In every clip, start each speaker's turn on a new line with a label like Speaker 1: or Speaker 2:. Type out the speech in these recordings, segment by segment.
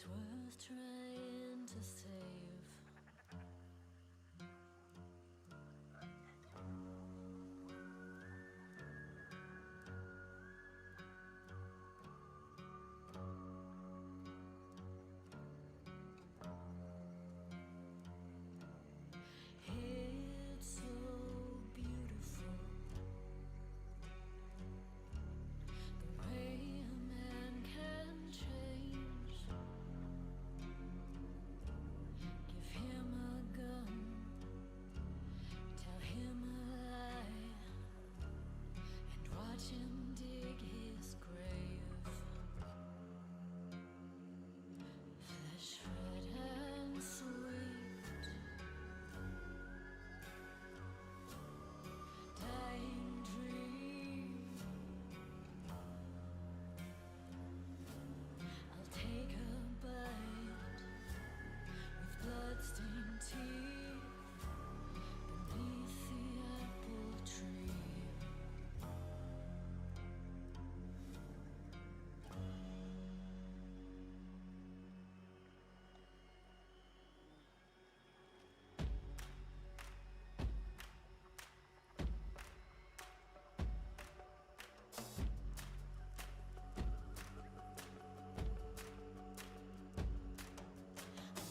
Speaker 1: It's worth trying to save. It's so beautiful, the way a man can change. Give him a gun, tell him a lie, and watch him dig his grave. Flesh red and sweet, dying dream. I'll take a bite with bloodstained teeth beneath the apple tree.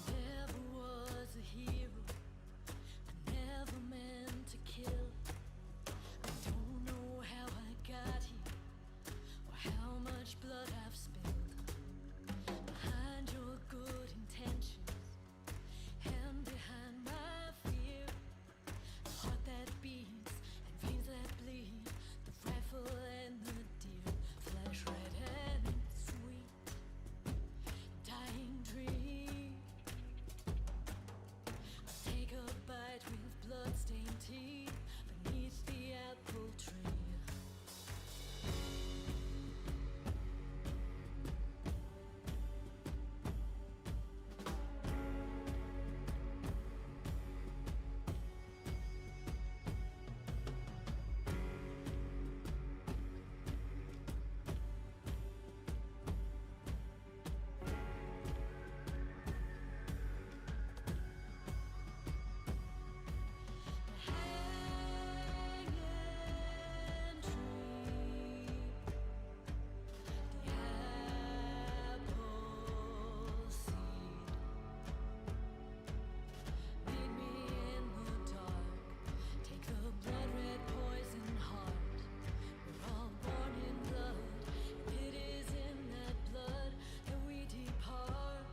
Speaker 1: Never was a hero, I never meant to kill. I don't know how I got here, or how much blood I've spilled. Behind your good intentions, and behind my fear, the heart that beats and veins that bleed, the rifle and the deer. Flesh red and sweet, dying dream. I'll take a bite with bloodstained teeth beneath the apple tree. Hanging tree, the apple seed. Meet me in the dark, take the blood red poison heart. We're all born in blood, and it is in that blood that we depart.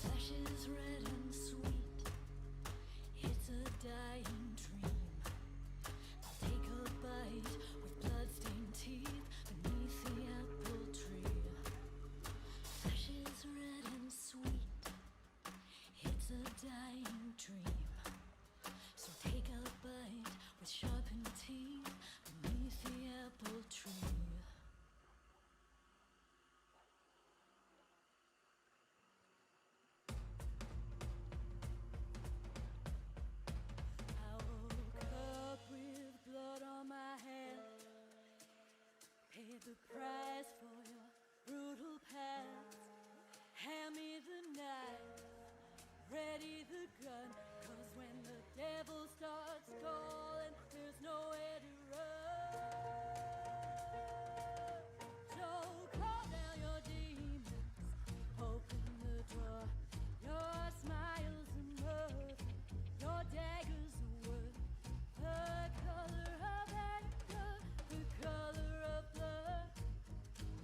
Speaker 1: Flesh is red and sweet, it's a dying dream. I'll take a bite with bloodstained teeth beneath the apple tree. Flesh is red and sweet, it's a dying dream. So take a bite with sharpened teeth beneath the apple tree. I woke up with blood on my hand, paid the price for your brutal past. Hand me the knife, ready the gun, 'cause when the devil starts calling, there's nowhere to run. So call down your demons, open the door. Your smiles are murder, your daggers are wood. The color of anger, the color of blood.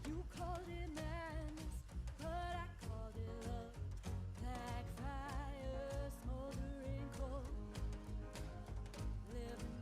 Speaker 1: You called it madness, but I called it love. Black fire smoldering cold, living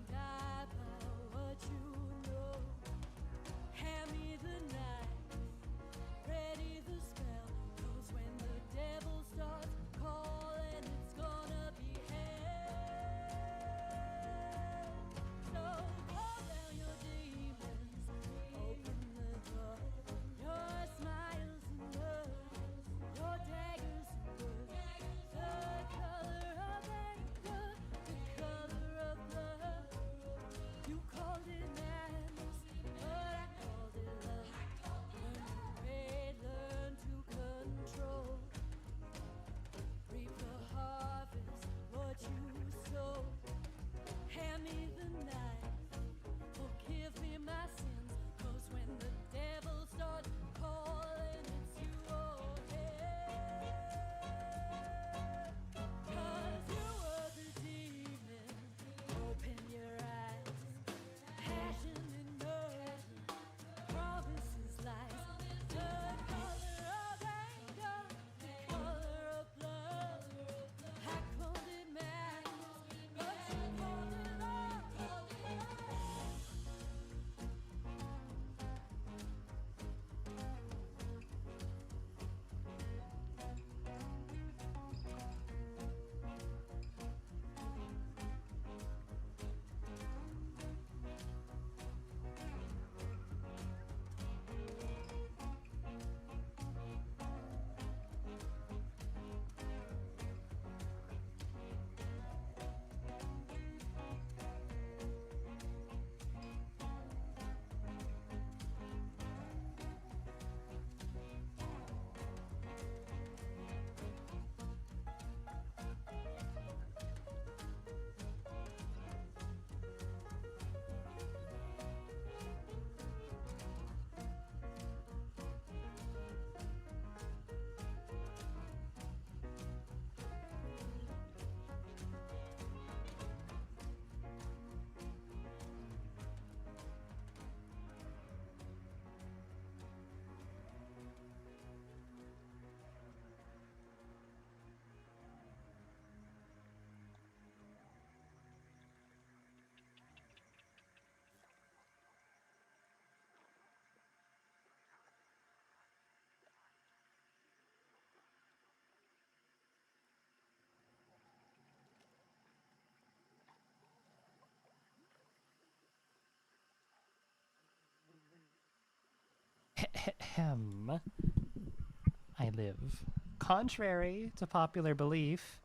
Speaker 2: I live. Contrary to popular belief,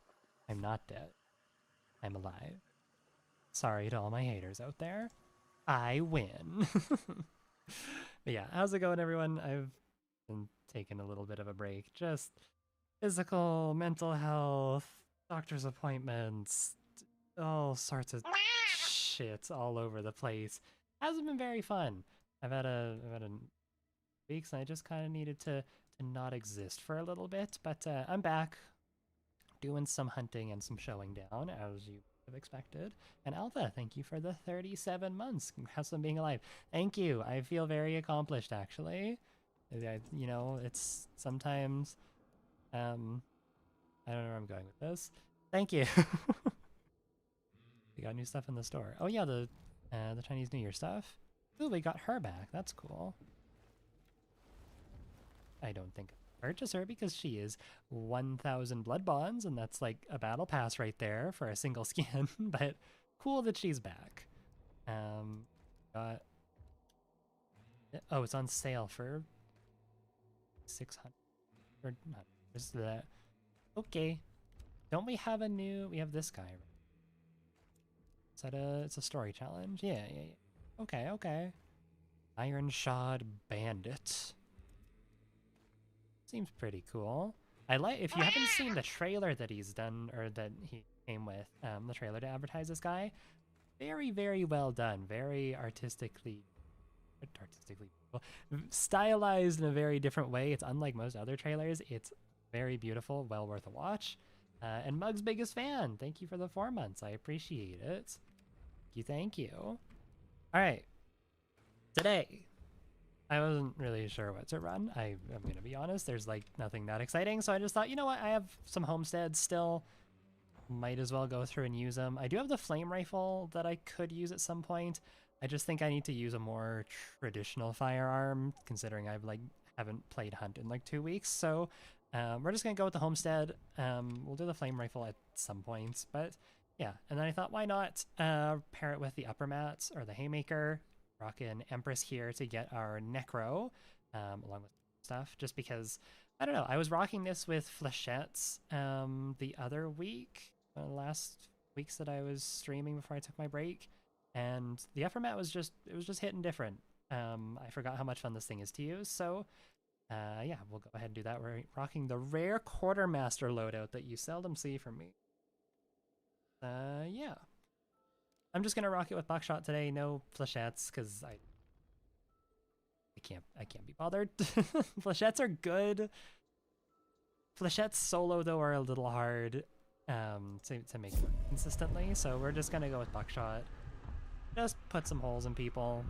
Speaker 2: I'm not dead. I'm alive. Sorry to all my haters out there. I win. But yeah, how's it going, everyone? I've been taking a little bit of a break. Just physical, mental health, doctor's appointments, all sorts of shit all over the place. Hasn't been very fun. I've had a weeks and I just kind of needed to not exist for a little bit, but I'm back doing some hunting and some showing down as you have expected. And Alpha, thank you for the 37 months. Congrats on being alive. Thank you. I feel very accomplished actually. You know, it's sometimes I don't know where I'm going with this. Thank you. We got new stuff in the store. Oh yeah, the Chinese New Year stuff. Ooh, we got her back. That's cool. I don't think I'll purchase her because she is 1,000 blood bonds, and that's like a battle pass right there for a single skin. But cool that she's back. Got oh, it's on sale for 600 or not. Is that okay? Don't we have a new? We have this guy. Right? Is that a? It's a story challenge. Yeah. Okay, okay. Iron Shod Bandit. Seems pretty cool. I like, if you haven't seen the trailer that he's done, or that he came with, the trailer to advertise this guy, very, very well done. Very artistically stylized in a very different way. It's unlike most other trailers. It's very beautiful, well worth a watch. And Mug's biggest fan. Thank you for the 4 months. I appreciate it. Thank you. All right. Today, I wasn't really sure what to run. I'm going to be honest. There's like nothing that exciting. So I just thought, you know what? I have some homesteads still. Might as well go through and use them. I do have the flame rifle that I could use at some point. I just think I need to use a more traditional firearm, considering I've like haven't played hunt in like 2 weeks. So we're just gonna go with the homestead. We'll do the flame rifle at some points, but yeah. And then I thought, why not pair it with the upper mats or the haymaker? Rock in Empress here to get our necro, along with stuff. Just because I don't know. I was rocking this with flechettes the other week, last weeks that I was streaming before I took my break, and the upper mat was just hitting different. I forgot how much fun this thing is to use, so yeah, we'll go ahead and do that. We're rocking the rare quartermaster loadout that you seldom see from me. Yeah. I'm just gonna rock it with buckshot today. No flechettes because I can't be bothered. Flechettes are good. Flechettes solo though are a little hard to make consistently. So we're just gonna go with buckshot. Just put some holes in people.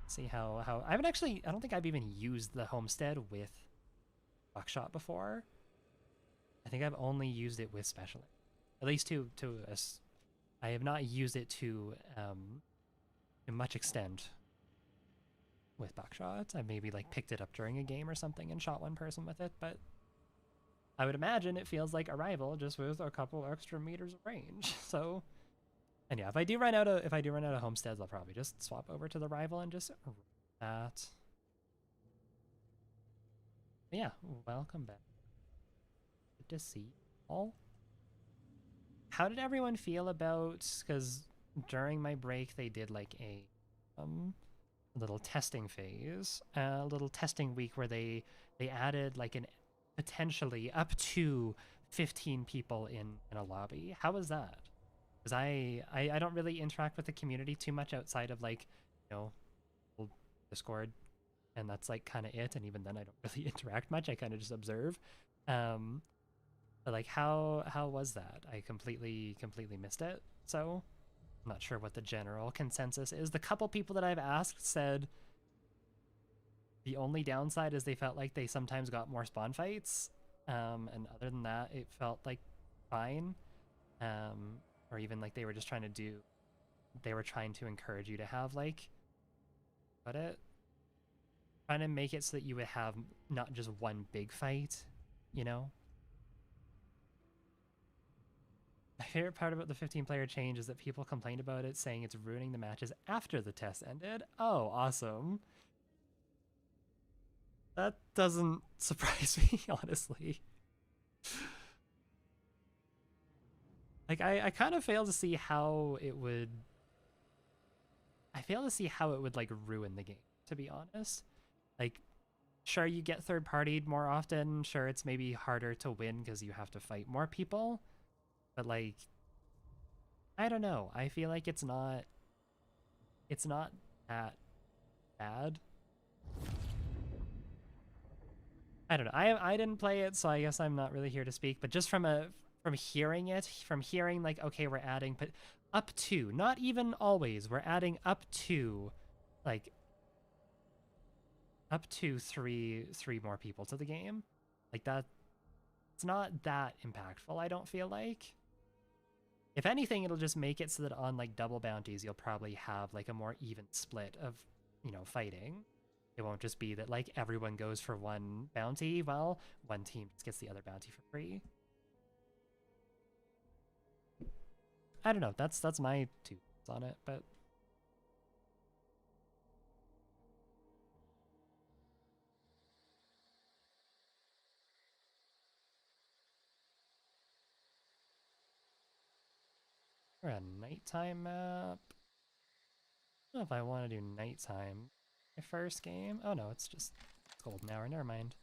Speaker 2: See how I don't think I've even used the homestead with buckshot before. I think I've only used it with special, at least to us. I have not used it to much extent with buckshot. I maybe like picked it up during a game or something and shot one person with it, but I would imagine it feels like a rifle just with a couple extra meters of range. So, and yeah, if I do run out of homesteads, I'll probably just swap over to the rival and just that. But yeah, welcome back. Good to see you all. How did everyone feel about, because during my break they did like a little testing phase, a little testing week where they added like an potentially up to 15 people in a lobby. How was that? Because I don't really interact with the community too much outside of like, you know, Discord, and that's like kind of it. And even then I don't really interact much. I kind of just observe. But like, how was that? I completely missed it. So I'm not sure what the general consensus is. The couple people that I've asked said the only downside is they felt like they sometimes got more spawn fights. And other than that, it felt like fine. Or even like they were trying to encourage you to have like, trying to make it so that you would have not just one big fight, you know? My favorite part about the 15-player change is that people complained about it, saying it's ruining the matches after the test ended. Oh, awesome. That doesn't surprise me, honestly. Like, I kind of fail to see how it would... I fail to see how it would, like, ruin the game, to be honest. Like, sure, you get third-partied more often. Sure, it's maybe harder to win because you have to fight more people. But, like, I don't know. I feel like it's not that bad. I don't know. I didn't play it, so I guess I'm not really here to speak. But just from hearing it, from hearing like, okay, we're adding, but up to, not even always, we're adding up to, like, up to three more people to the game. Like that, it's not that impactful. I don't feel like. If anything, it'll just make it so that on like double bounties, you'll probably have like a more even split of, you know, fighting. It won't just be that like everyone goes for one bounty while one team just gets the other bounty for free. I don't know. That's my 2 cents on it, but we're a nighttime map. I don't know if I want to do nighttime. My first game? Oh no, it's just golden hour. Never mind.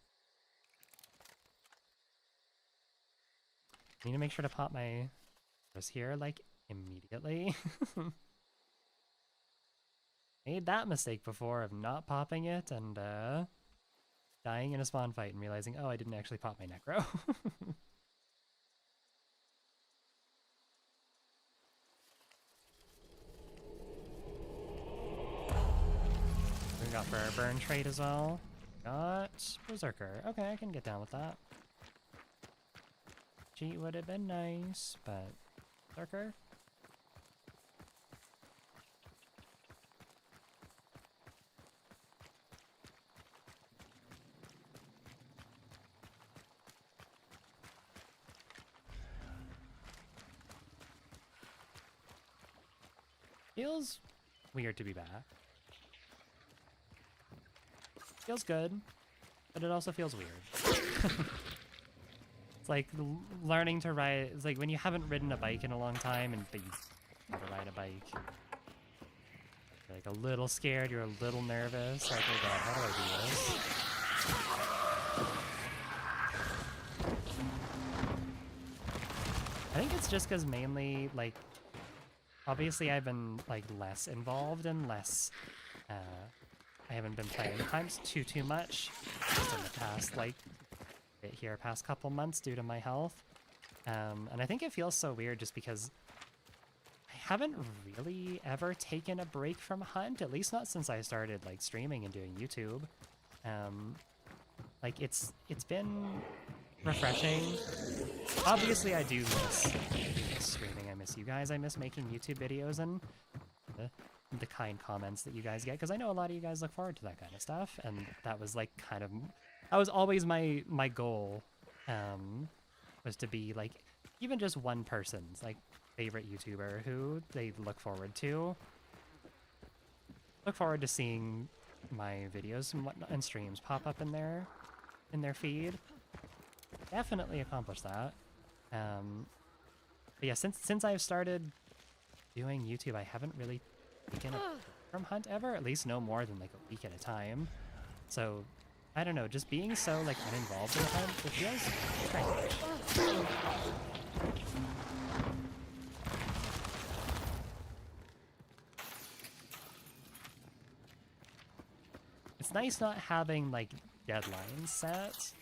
Speaker 2: I need to make sure to pop my was here like immediately. Made that mistake before of not popping it and dying in a spawn fight and realizing, oh, I didn't actually pop my necro. We got for our burn trait as well. Got Berserker. Okay, I can get down with that. Cheat would have been nice, but Berserker. Feels weird to be back. Feels good, but it also feels weird. It's like learning to ride. It's like when you haven't ridden a bike in a long time and but you never ride a bike. You're like a little scared, you're a little nervous. Like, oh god, how do I do this? I think it's just because mainly, like, obviously I've been, like, less involved and less, I haven't been playing times too much just in the past, like, past couple months due to my health. And I think it feels so weird just because I haven't really ever taken a break from Hunt, at least not since I started, like, streaming and doing YouTube. Like, it's been refreshing. Obviously, I do miss streaming. I miss you guys. I miss making YouTube videos and the kind comments that you guys get, because I know a lot of you guys look forward to that kind of stuff, and that was like kind of, that was always my goal, was to be like even just one person's like favorite YouTuber who they look forward to seeing my videos and whatnot and streams pop up in their feed. Definitely accomplished that. But yeah, since I've started doing YouTube, I haven't really taken a break from Hunt ever, at least no more than like a week at a time. So I don't know, just being so like uninvolved in Hunt, it feels strange. It's nice not having like deadlines set.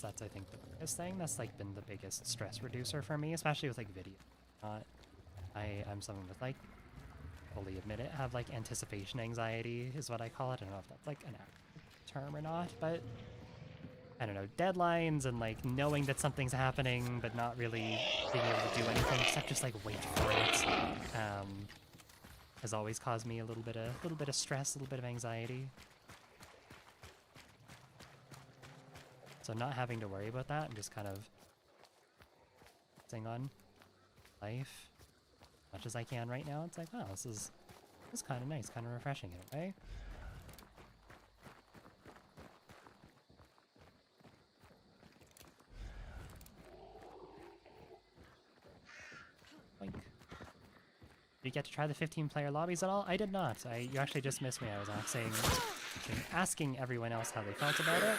Speaker 2: That's I think the biggest thing. That's like been the biggest stress reducer for me, especially with like video. I'm someone with like, fully admit it, have like anticipation anxiety is what I call it. I don't know if that's like an actual term or not, but I don't know, deadlines and like knowing that something's happening but not really being able to do anything except just like wait for it, has always caused me a little bit of stress, a little bit of anxiety. So not having to worry about that and just kind of focusing on life as much as I can right now, it's like, wow, this is kind of nice, kind of refreshing in a way. get to try the 15-player lobbies at all? I did not. You actually just missed me. I was asking everyone else how they felt about it.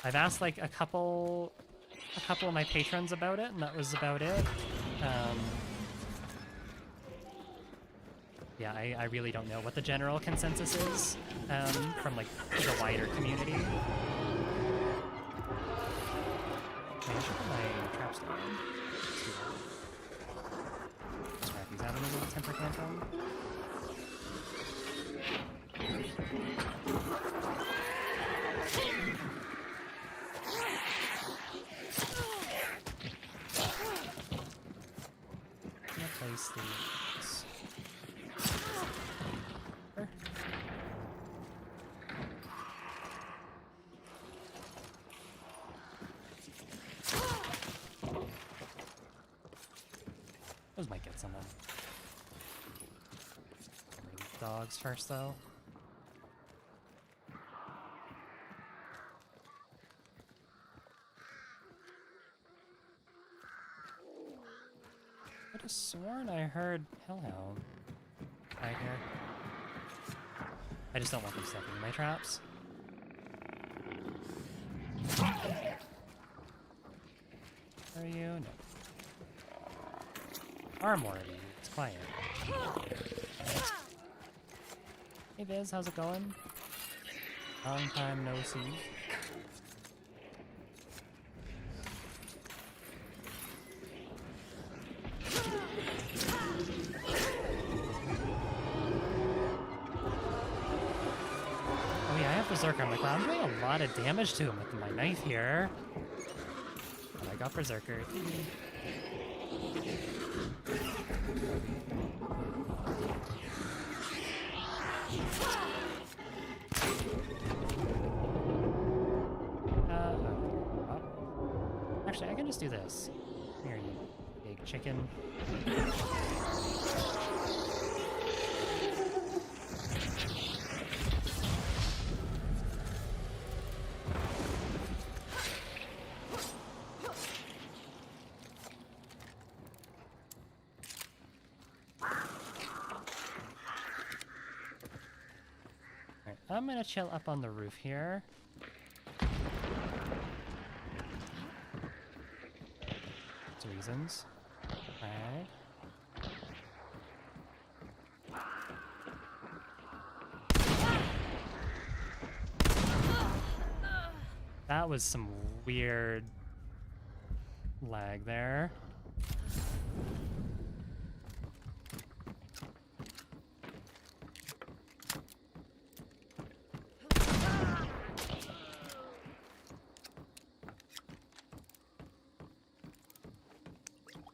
Speaker 2: I've asked like a couple of my patrons about it, and that was about it. Yeah, I really don't know what the general consensus is from like the wider community. Okay, I should put my traps down. He's having a little temper tantrum. I'm gonna place these. Those might get someone. Dogs first, though. I could have sworn I heard hellhound right here. I just don't want them stepping in my traps. Are you? No. Armory. It's quiet. Hey Viz, how's it going? Long time no see. Oh yeah, I have Berserker. I'm like, wow, I'm doing a lot of damage to him with my knife here. But I got Berserker. Actually, I can just do this. Here, you big chicken. Alright, I'm gonna chill up on the roof here. Reasons. Alright. That was some weird lag there.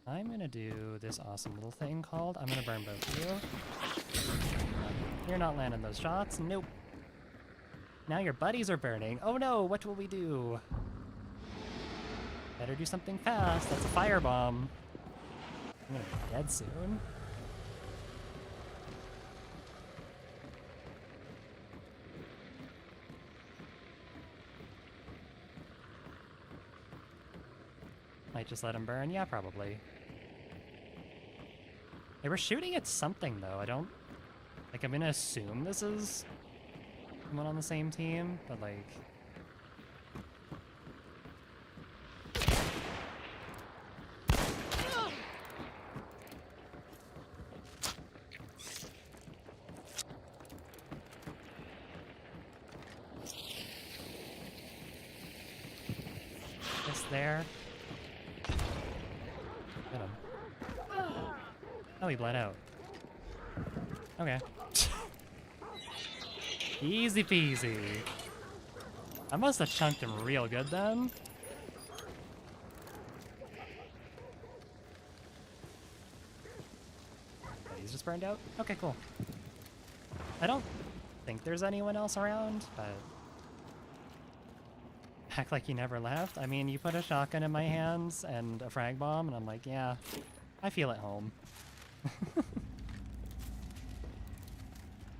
Speaker 2: I'm gonna do this awesome little thing called I'm gonna burn both of you. You're not landing those shots. Nope. Now your buddies are burning. Oh no, what will we do? Better do something fast. That's a firebomb. I'm gonna be dead soon. Might just let him burn. Yeah, probably. They were shooting at something, though. I don't... Like, I'm gonna assume this is someone on the same team, but, like... Just there. Get him. Oh, he bled out. Okay. Easy peasy. I must have chunked him real good then. Oh, he's just burned out? Okay, cool. I don't think there's anyone else around, but... Act like you never left. I mean, you put a shotgun in my hands and a frag bomb, and I'm like, yeah, I feel at home.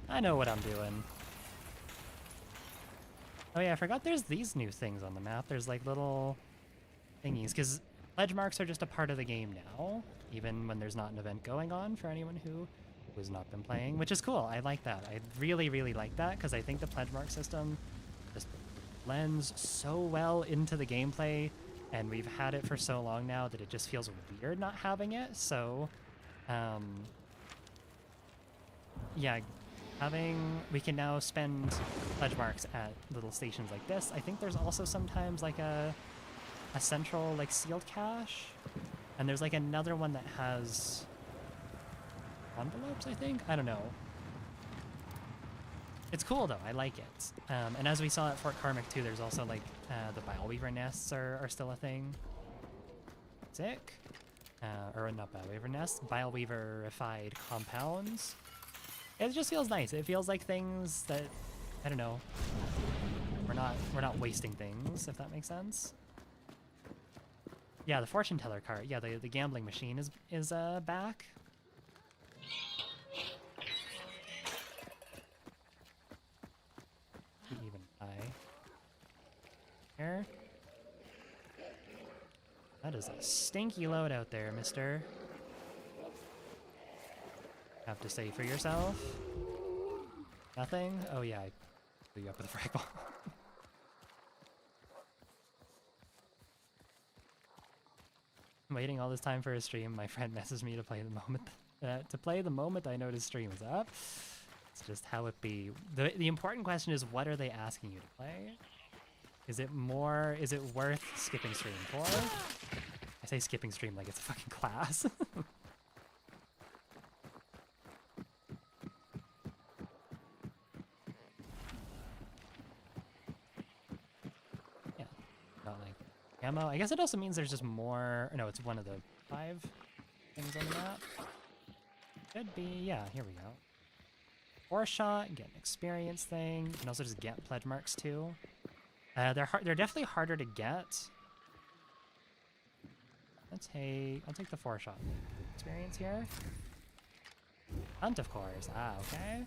Speaker 2: I know what I'm doing. Oh yeah, I forgot there's these new things on the map. There's like little thingies, because Pledge marks are just a part of the game now, even when there's not an event going on for anyone who has not been playing, which is cool. I like that. I really, really like that because I think the pledge mark system just blends so well into the gameplay, and we've had it for so long now that it just feels weird not having it. So, yeah, we can now spend pledge marks at little stations like this. I think there's also sometimes like a central like sealed cache, and there's like another one that has envelopes, I think. I don't know. It's cool though. I like it. And as we saw at Fort Carmick too, there's also like the Bileweaver nests are still a thing. Sick. Or not Bileweaver nests, Bileweaverified compounds. It just feels nice. It feels like things that, I don't know, we're not wasting things, if that makes sense. Yeah, the fortune teller cart. Yeah, the gambling machine is back. Even I here. That is a stinky load out there, mister. Have to say for yourself. Nothing? Oh yeah, I blew you up with a frag ball. I'm waiting all this time for a stream. My friend messaged me to play the moment I know his stream is up. It's just how it be. The important question is, what are they asking you to play? Is it worth skipping stream for? I say skipping stream like it's a fucking class. Yeah, not like ammo. I guess it also means there's just more. No, it's one of the 5 things on the map. Could be. Yeah, here we go. 4-shot, get an experience thing. You can also just get pledge marks too. They're definitely harder to get. I'll take the 4-shot experience here. Hunt, of course. Ah, okay.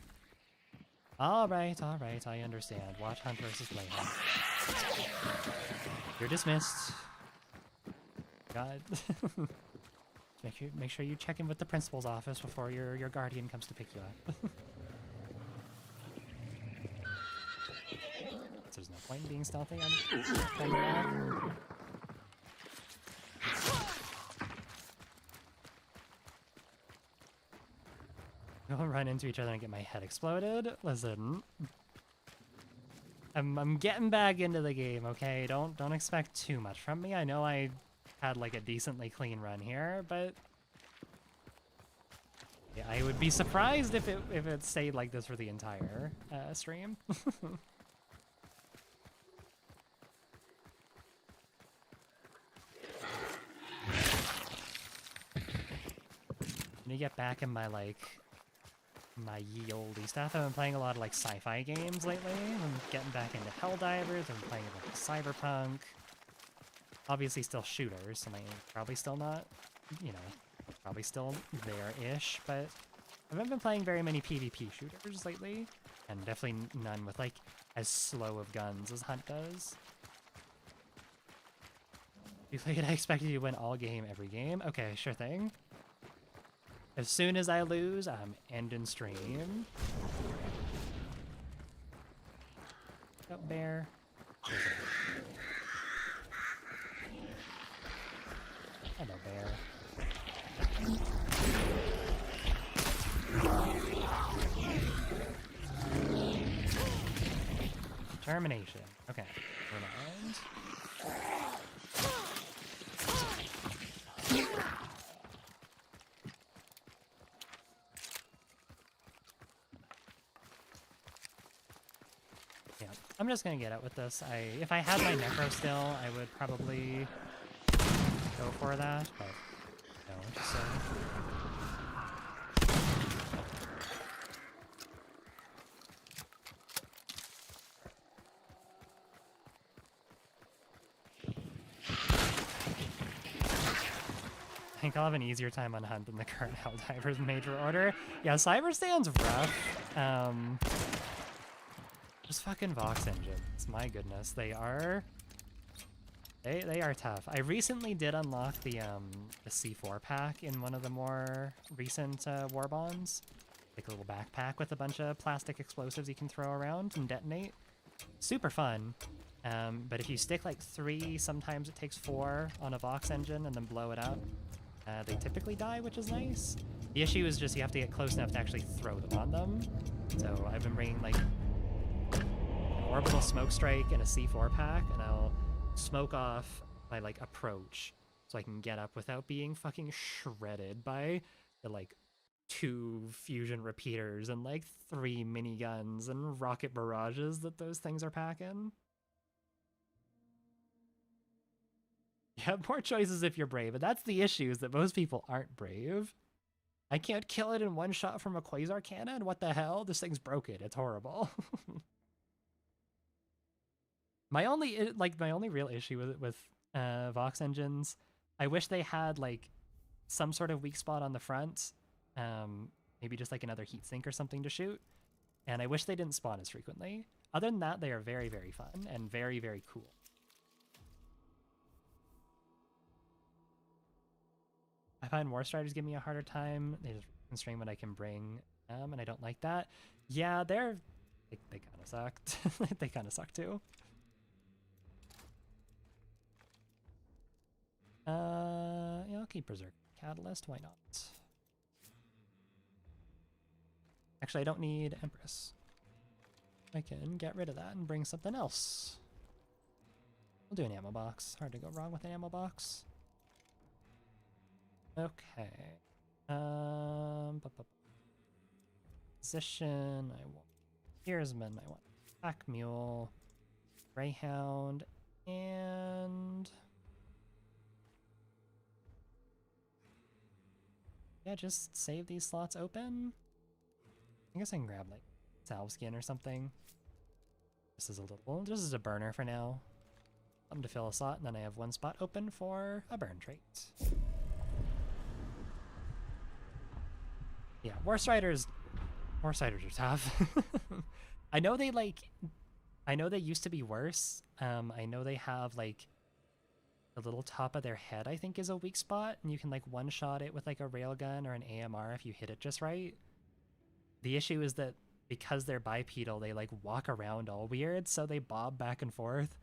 Speaker 2: All right, I understand. Watch Hunt versus play Hunt. You're dismissed. God. Make sure you check in with the principal's office before your guardian comes to pick you up. So there's no point in being stealthy. I'm trying to lag. We'll run into each other and get my head exploded. Listen, I'm getting back into the game, okay? Don't expect too much from me. I know I had like a decently clean run here, but yeah, I would be surprised if it stayed like this for the entire stream. When you get back in my my ye olde stuff, I've been playing a lot of like sci-fi games lately. I'm getting back into Helldivers. I'm playing a bunch of Cyberpunk. Obviously still shooters, so my aim's probably still not, you know, probably still there-ish, but I haven't been playing very many PvP shooters lately, and definitely none with like as slow of guns as Hunt does. You played, I expected you to win all game every game. Okay, sure thing. As soon as I lose, I'm ending stream. What's up, bear? Hello, bear. Determination. Okay, never mind. I'm just gonna get out with this. If I had my necro still, I would probably go for that, but no, so. I think I'll have an easier time on Hunt than the current Helldivers major order. Yeah, Cyber Stand's rough. Just fucking Vox engines, my goodness. They They are tough. I recently did unlock the C4 pack in one of the more recent war bonds. Like a little backpack with a bunch of plastic explosives you can throw around and detonate. Super fun. But if you stick like 3, sometimes it takes 4 on a Vox engine and then blow it up, they typically die, which is nice. The issue is just you have to get close enough to actually throw them on them. So I've been bringing like an orbital smoke strike and a C4 pack, and I'll smoke off my like approach so I can get up without being fucking shredded by the like 2 fusion repeaters and like 3 miniguns and rocket barrages that those things are packing. You have more choices if you're brave, and that's the issue, is that most people aren't brave. I can't kill it in one shot from a quasar cannon? What the hell? This thing's broken. It's horrible. My only real issue with Vox engines, I wish they had like some sort of weak spot on the front, maybe just like another heatsink or something to shoot, and I wish they didn't spawn as frequently. Other than that, they are very, very fun and very, very cool. I find War Striders give me a harder time. They just constrain what I can bring, and I don't like that. Yeah, they kind of sucked. They kind of suck too. Yeah, I'll keep Berserk Catalyst. Why not? Actually, I don't need Empress. I can get rid of that and bring something else. We'll do an ammo box. Hard to go wrong with an ammo box. Okay. Position. I want Spearsman. I want Pack Mule, Greyhound, and yeah, just save these slots open. I guess I can grab like salve skin or something. This is a burner for now. Something to fill a slot, and then I have 1 spot open for a burn trait. Yeah, War Striders are tough. I know they used to be worse. I know they have like the little top of their head, I think, is a weak spot, and you can like one-shot it with like a railgun or an AMR if you hit it just right. The issue is that because they're bipedal, they like walk around all weird, so they bob back and forth.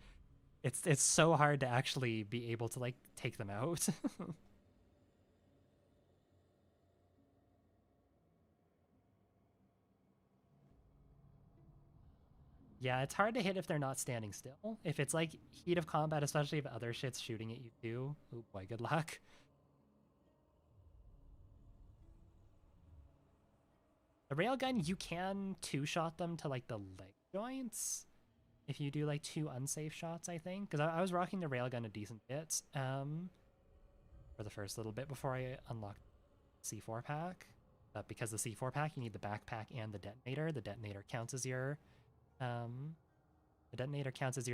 Speaker 2: It's so hard to actually be able to like take them out. Yeah, it's hard to hit if they're not standing still. If it's like heat of combat, especially if other shit's shooting at you too. Oh boy, good luck. The railgun, you can 2-shot them to like the leg joints if you do like 2 unsafe shots, I think. Because I was rocking the railgun a decent bit for the first little bit before I unlocked C4 pack. But because the C4 pack, you need the backpack and the detonator. The detonator counts as your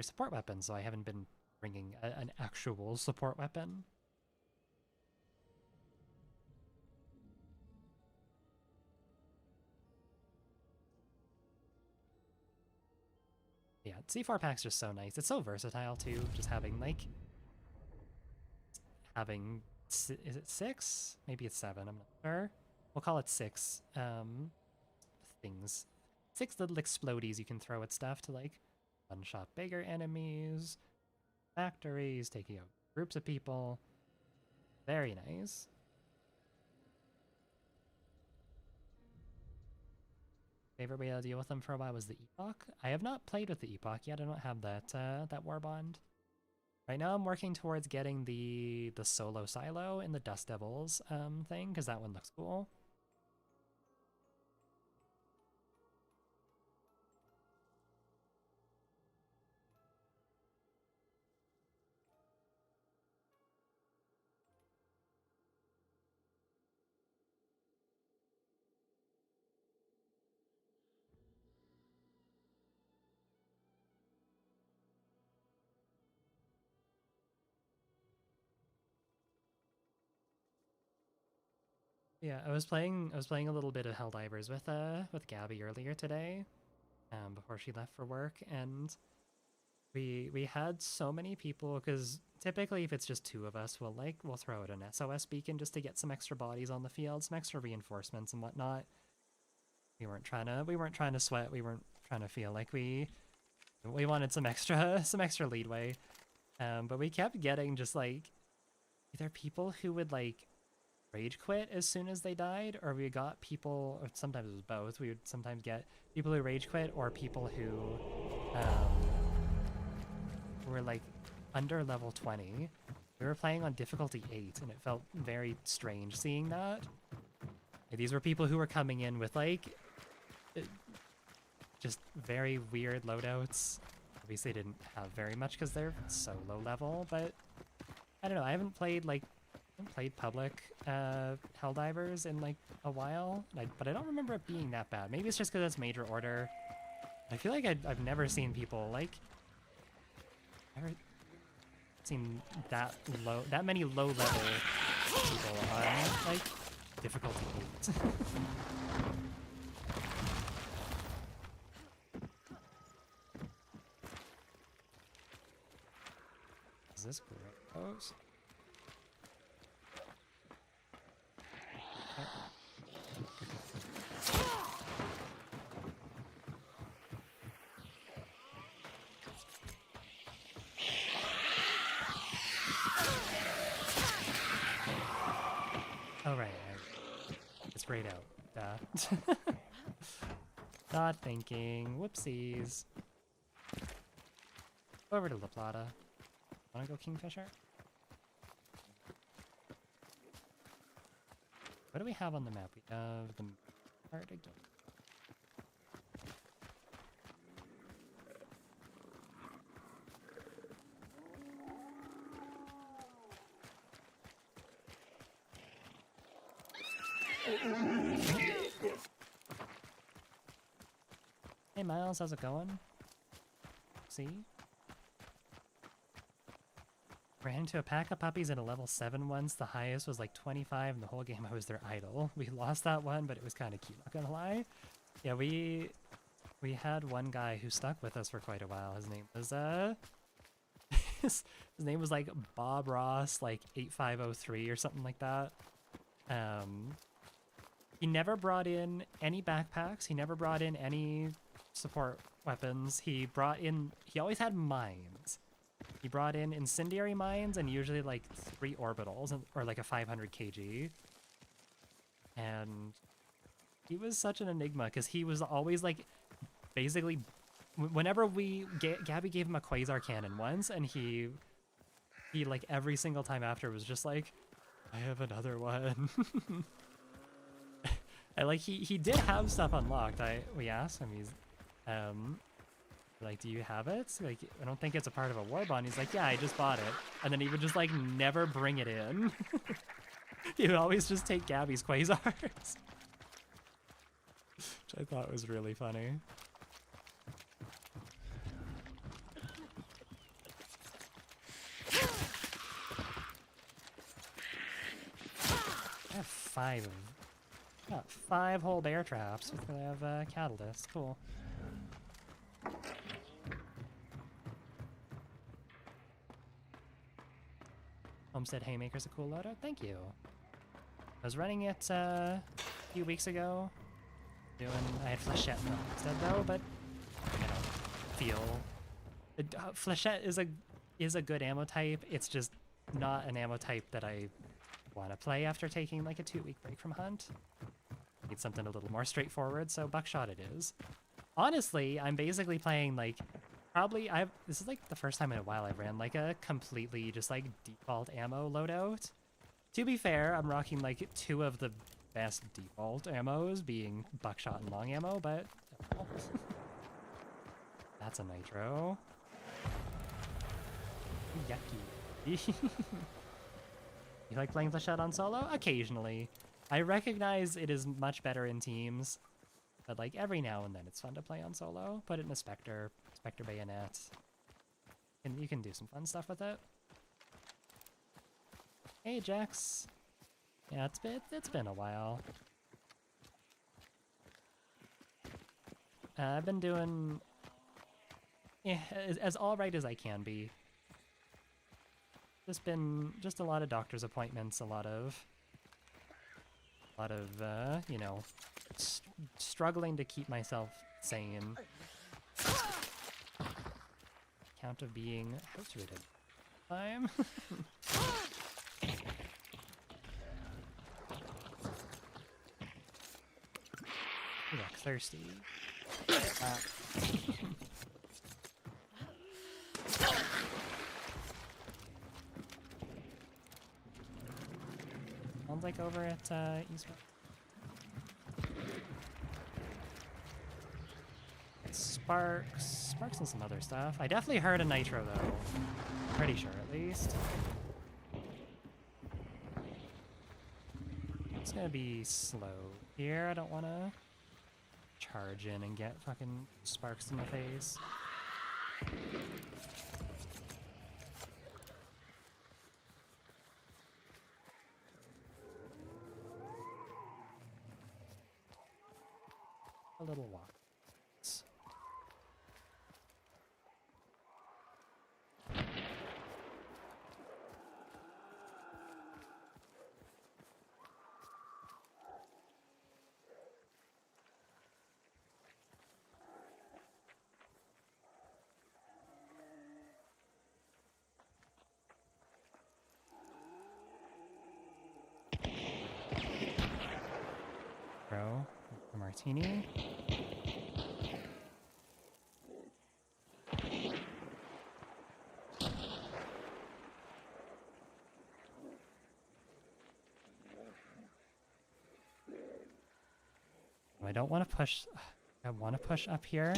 Speaker 2: support weapon, so I haven't been bringing an actual support weapon. Yeah, C4 pack's just so nice. It's so versatile too, just having like is it 6? Maybe it's 7, I'm not sure. We'll call it 6 things. 6 little explodies you can throw at stuff to like one-shot bigger enemies, factories, taking out groups of people. Very nice. Favorite way to deal with them for a while was the Epoch. I have not played with the Epoch yet. I don't have that war bond. Right now I'm working towards getting the solo silo in the Dust Devils thing, because that one looks cool. Yeah, I was playing a little bit of Helldivers with Gabby earlier today, before she left for work, and We had so many people because typically if it's just two of us, we'll throw out an SOS beacon just to get some extra bodies on the field, some extra reinforcements and whatnot. We weren't trying to sweat. We weren't trying to feel like we wanted some extra leadway. But we kept getting just like either people who would like rage quit as soon as they died, or we got people, or sometimes it was both. We would sometimes get people who rage quit or people who were like under level 20. We were playing on difficulty 8 and it felt very strange seeing that. These were people who were coming in with like just very weird loadouts. Obviously didn't have very much because they're so low level, but I don't know, I haven't played public Helldivers in like a while, but I don't remember it being that bad. Maybe it's just because it's major order. I feel like I've never seen people like, never seen that many low level people on like difficulty 8. Is this gross? Oh right, it's grayed out. Duh. Not thinking. Whoopsies. Over to La Plata. Wanna go Kingfisher? What do we have on the map? We have the card again. Hey Miles, how's it going? See? Ran into a pack of puppies at a level 7 once. The highest was like 25 and the whole game I was their idol. We lost that one, but it was kind of cute, not gonna lie. Yeah, we had one guy who stuck with us for quite a while. His name was his name was like Bob Ross, like 8503 or something like that. He never brought in any backpacks. He never brought in any support weapons. He always had mines. He brought in incendiary mines and usually like 3 orbitals or like a 500 kg. And he was such an enigma because he was always like basically whenever Gabby gave him a quasar cannon once and he like every single time after was just like, I have another one. And like he did have stuff unlocked. We asked him, he's like, do you have it? Like, I don't think it's a part of a war bond. He's like, yeah, I just bought it. And then he would just like never bring it in. He would always just take Gabby's quasars. Which I thought was really funny. I have 5 whole bear traps. I have catalyst. Cool. Homestead Haymaker's a cool loadout. Thank you. I was running it a few weeks ago. I had Flechette instead though, but I don't feel Flechette is a good ammo type. It's just not an ammo type that I want to play after taking like a 2-week break from Hunt. Need something a little more straightforward, so Buckshot it is. Honestly, I'm basically playing like this is like the first time in a while I've ran like a completely just like default ammo loadout. To be fair, I'm rocking like 2 of the best default ammos, being Buckshot and long ammo, but that's a nitro. Yucky. You like playing Flechette on solo? Occasionally. I recognize it is much better in teams, but like every now and then it's fun to play on solo. Put it in a Spectre bayonet, and you can do some fun stuff with it. Hey Jax. Yeah, it's been a while. I've been doing as all right as I can be. Just a lot of doctor's appointments, a lot of you know, struggling to keep myself sane. Count of being house rated. I'm you look thirsty. Sounds like over at Eastwood. Sparks and some other stuff. I definitely heard a nitro though. Pretty sure at least. It's gonna be slow here. I don't wanna charge in and get fucking sparks in the face. A little walk. Bro, a martini. I don't want to push. I want to push up here.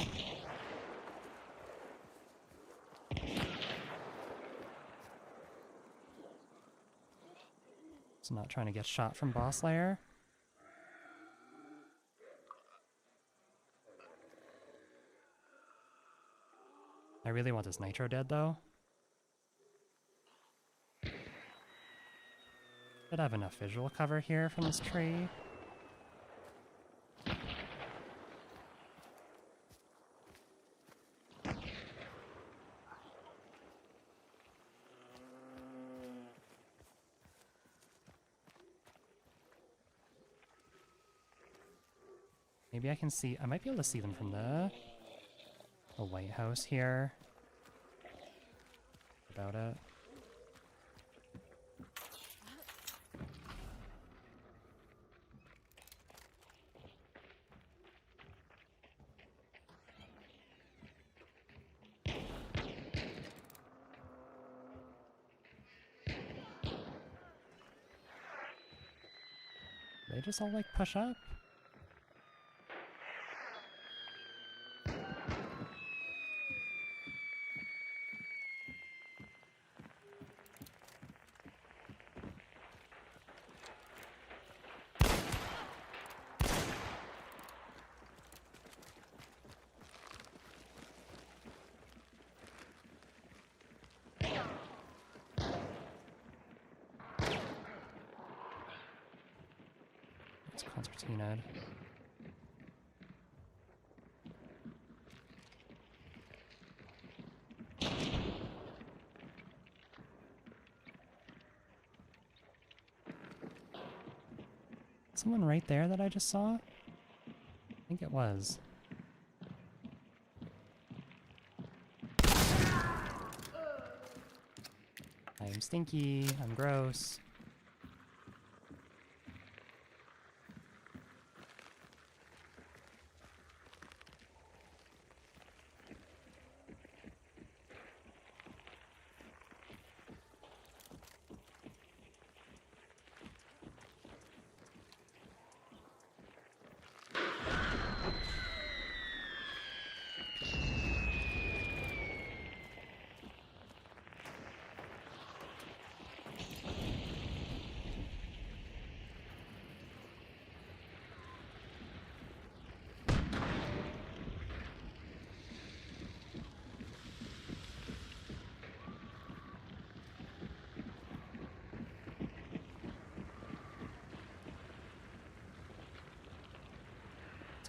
Speaker 2: It's not trying to get shot from boss layer. I really want this nitro dead though. Should have enough visual cover here from this tree. Maybe I can see, I might be able to see them from the White House here. About it. They just all like push up? It's concertinaed. Someone right there that I just saw? I think it was. I'm stinky, I'm gross.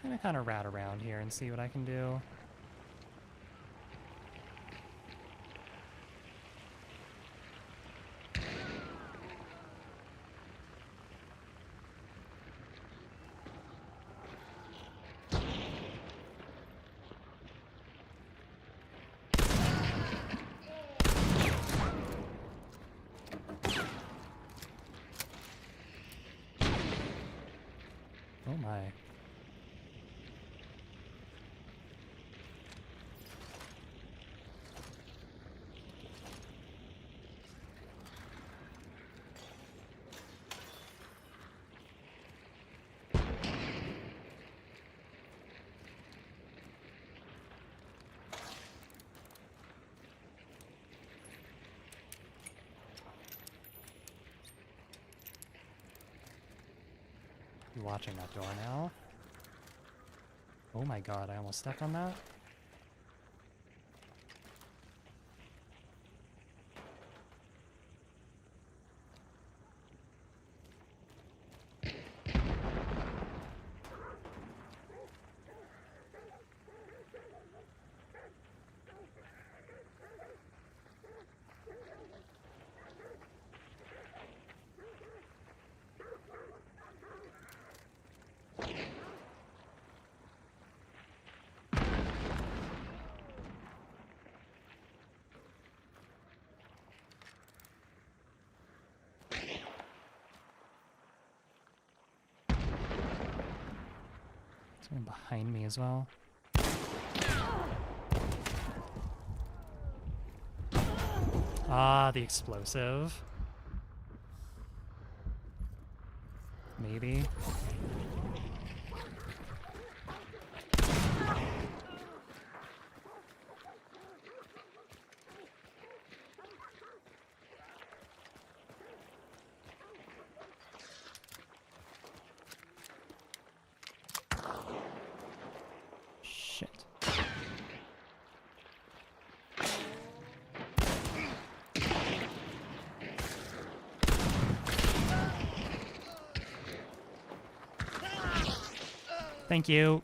Speaker 2: Gonna kind of rat around here and see what I can do. my. You watching that door now? Oh my god, I almost stepped on that. Someone behind me as well. Ah, the explosive. Maybe. Shit. Thank you.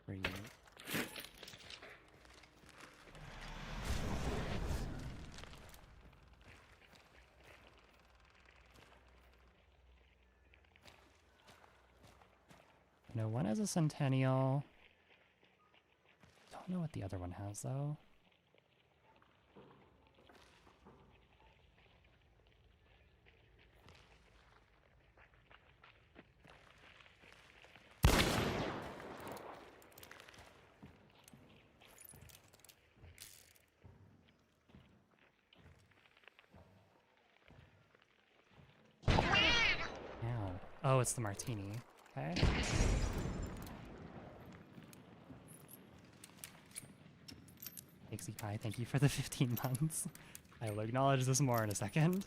Speaker 2: Breathe. No, one has a Centennial. Don't know what the other one has though. Ow. Oh, it's the martini. Okay. Bsky, thank you for the 15 months. I will acknowledge this more in a second.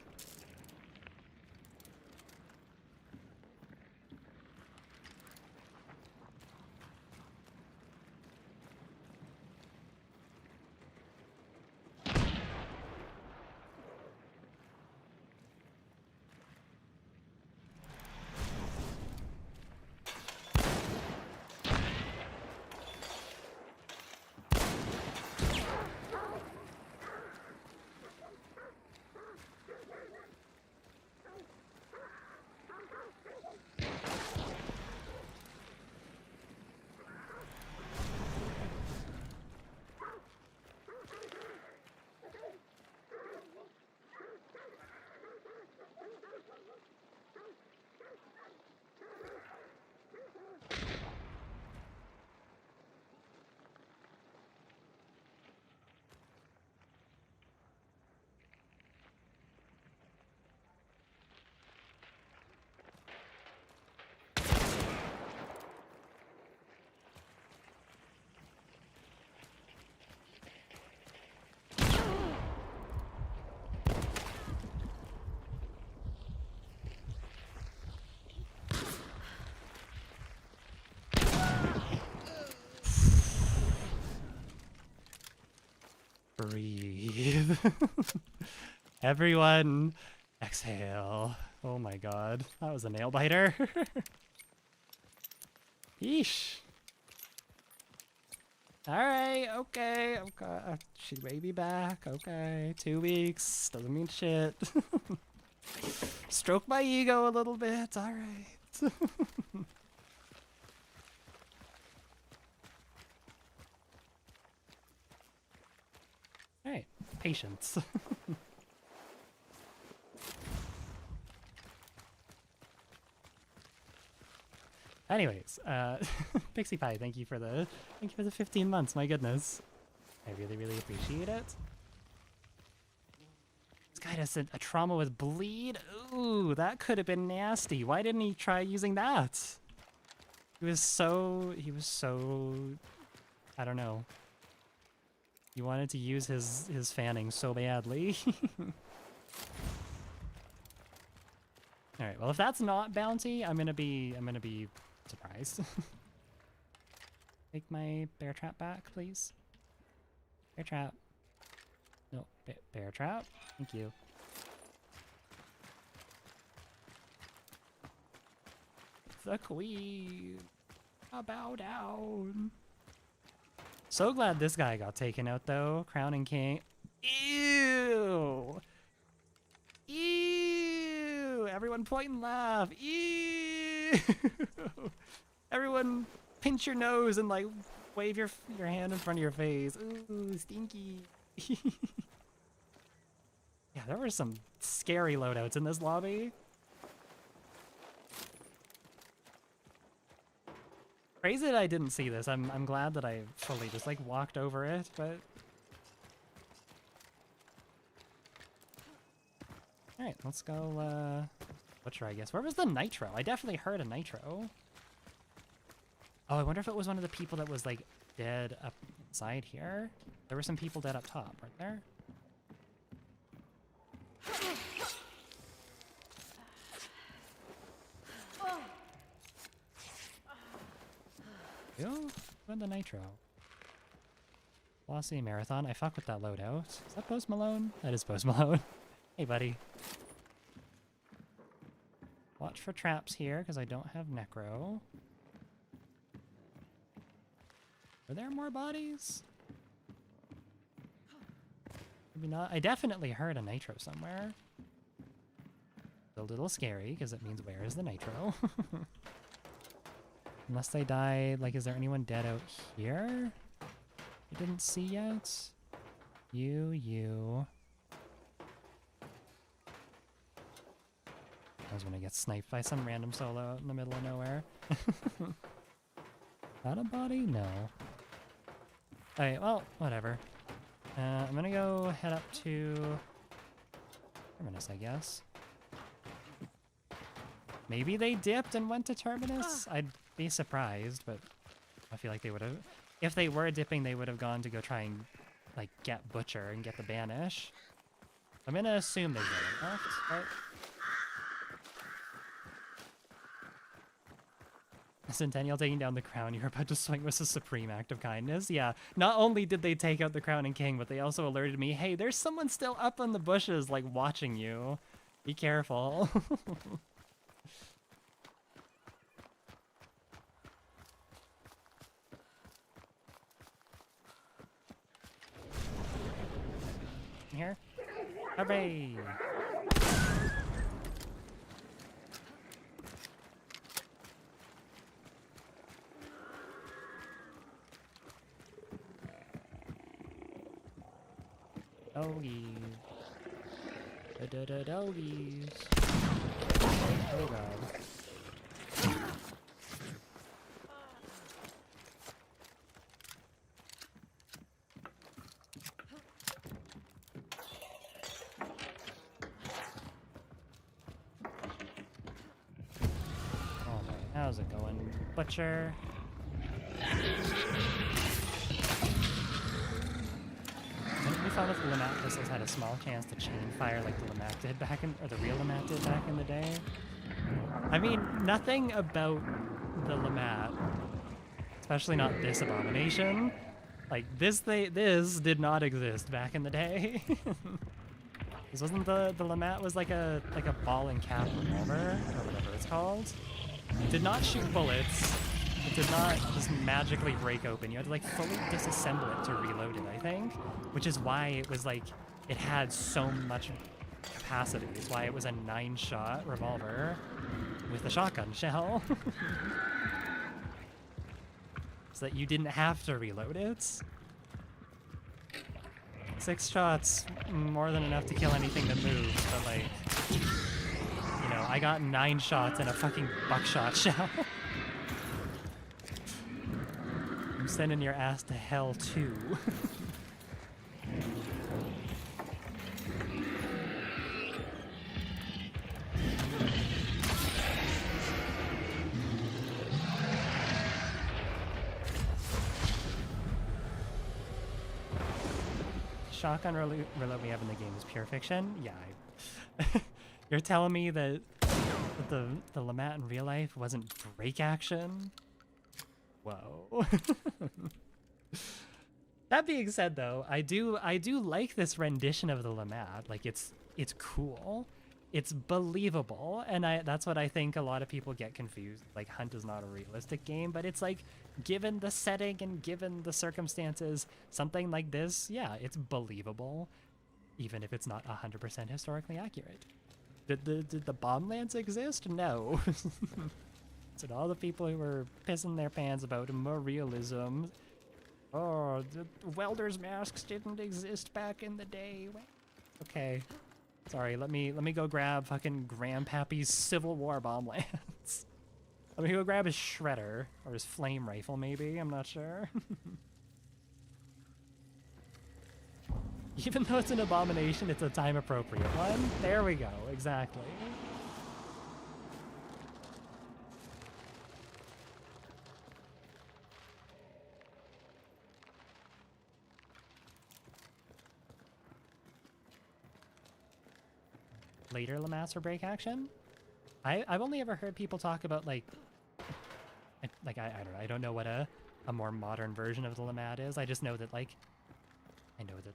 Speaker 2: Everyone, exhale. Oh my god, that was a nail biter. Yeesh. Alright, okay. She may be back. Okay, 2 weeks. Doesn't mean shit. Stroke my ego a little bit. Alright. Alright, patience. Anyways, Pixie Pie, thank you for the 15 months. My goodness, I really, really appreciate it. This guy has a trauma with bleed. Ooh, that could have been nasty. Why didn't he try using that? He was so, I don't know. He wanted to use his fanning so badly. All right. Well, if that's not bounty, I'm gonna be surprised. Take my bear trap back, please. Bear trap. No, bear trap. Thank you. The queen. Bow down. So glad this guy got taken out, though. Crown and king. Ew! Ew! Everyone point and laugh. Ew! Everyone pinch your nose and, like, wave your hand in front of your face. Ooh, stinky. Yeah, there were some scary loadouts in this lobby. Crazy that I didn't see this. I'm glad that I fully just like walked over it, but alright, let's go butcher, I guess. Where was the nitro? I definitely heard a nitro. Oh, I wonder if it was one of the people that was like dead up inside here. There were some people dead up top, weren't there? Yo, won the nitro. Velocity Marathon. I fuck with that loadout. Is that Post Malone? That is Post Malone. Hey, buddy. Watch for traps here, because I don't have Necro. Are there more bodies? Maybe not. I definitely heard a nitro somewhere. It's a little scary, because it means where is the nitro? Unless they died, like, is there anyone dead out here? I didn't see yet. You. I was gonna get sniped by some random solo out in the middle of nowhere. Not a body? No. Alright, well, whatever. I'm gonna go head up to Terminus, I guess. Maybe they dipped and went to Terminus? I'd be surprised, but I feel like they would have. If they were dipping, they would have gone to go try and like get Butcher and get the banish. I'm gonna assume they didn't left, but Centennial taking down the crown you're about to swing was a supreme act of kindness. Yeah, not only did they take out the crown and king, but they also alerted me, hey, there's someone still up in the bushes, like, watching you. Be careful. Here. Hooray! Doggies. Doggies. Oh god. Alright, how's it going, Butcher? We found that the Lamat pistols had a small chance to chain fire like the Lamat did back in, or the real Lamat did back in the day. I mean, nothing about the Lamat, especially not this abomination, Like this did not exist back in the day. This wasn't the Lamat was like a ball and cap revolver or whatever it's called. It did not shoot bullets. It did not just magically break open. You had to like fully disassemble it to reload it, I think, which is why it was like it had so much capacity. It's why it was a 9-shot revolver with a shotgun shell. So that you didn't have to reload it. 6 shots, more than enough to kill anything that moves, but like, you know, I got 9 shots in a fucking buckshot shell. I'm sending your ass to hell too. Shotgun reload we have in the game is pure fiction? Yeah. You're telling me that the Lamat in real life wasn't break action? Whoa. That being said, though, I do like this rendition of the Lamat. Like it's cool, it's believable, and that's what I think a lot of people get confused. Like Hunt is not a realistic game, but it's like, given the setting and given the circumstances, something like this, yeah, it's believable, even if it's not 100% historically accurate. Did the bomb lance exist? No. Did all the people who were pissing their pants about more realism? Oh, the welder's masks didn't exist back in the day. Okay. Sorry, let me go grab fucking Grandpappy's Civil War bomb lance. Let me go grab his shredder, or his flame rifle maybe, I'm not sure. Even though it's an abomination, it's a time appropriate one. There we go, exactly. Later Lamats or break action? I've only ever heard people talk about like I don't know. I don't know what a more modern version of the Lamat is. I just know that like I know that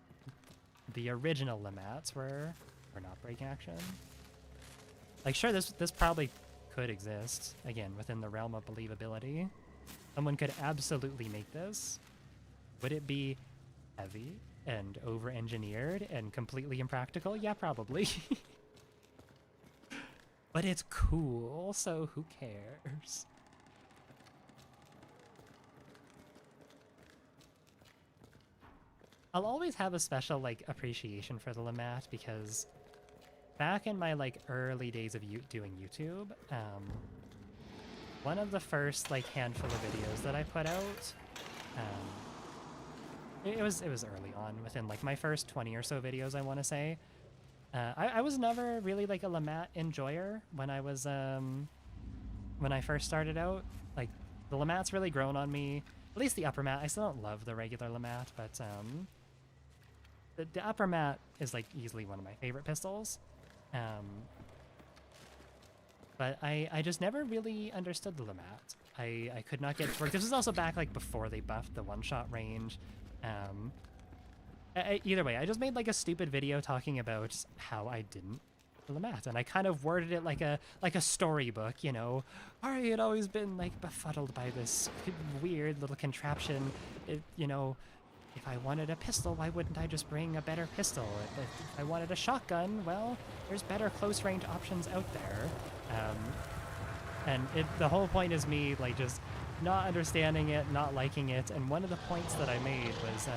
Speaker 2: the original Lamats were not break action. Like sure, this probably could exist again within the realm of believability. Someone could absolutely make this. Would it be heavy and over-engineered and completely impractical? Yeah, probably. But it's cool, so who cares? I'll always have a special like appreciation for the Lamat because back in my like early days of doing YouTube, one of the first like handful of videos that I put out, it was early on, within like my first 20 or so videos, I want to say. I was never really like a Lamat enjoyer when I was when I first started out. Like the Lamat's really grown on me. At least the upper mat. I still don't love the regular Lamat, but the upper mat is like easily one of my favorite pistols. But I just never really understood the Lamat. I could not get it to work. This was also back like before they buffed the one-shot range. Either way, I just made like a stupid video talking about how I didn't Lamat, and I kind of worded it like a storybook, you know. I had always been like befuddled by this weird little contraption. You know, if I wanted a pistol, why wouldn't I just bring a better pistol? If I wanted a shotgun, well, there's better close range options out there. And the whole point is me like just not understanding it, not liking it. And one of the points that I made was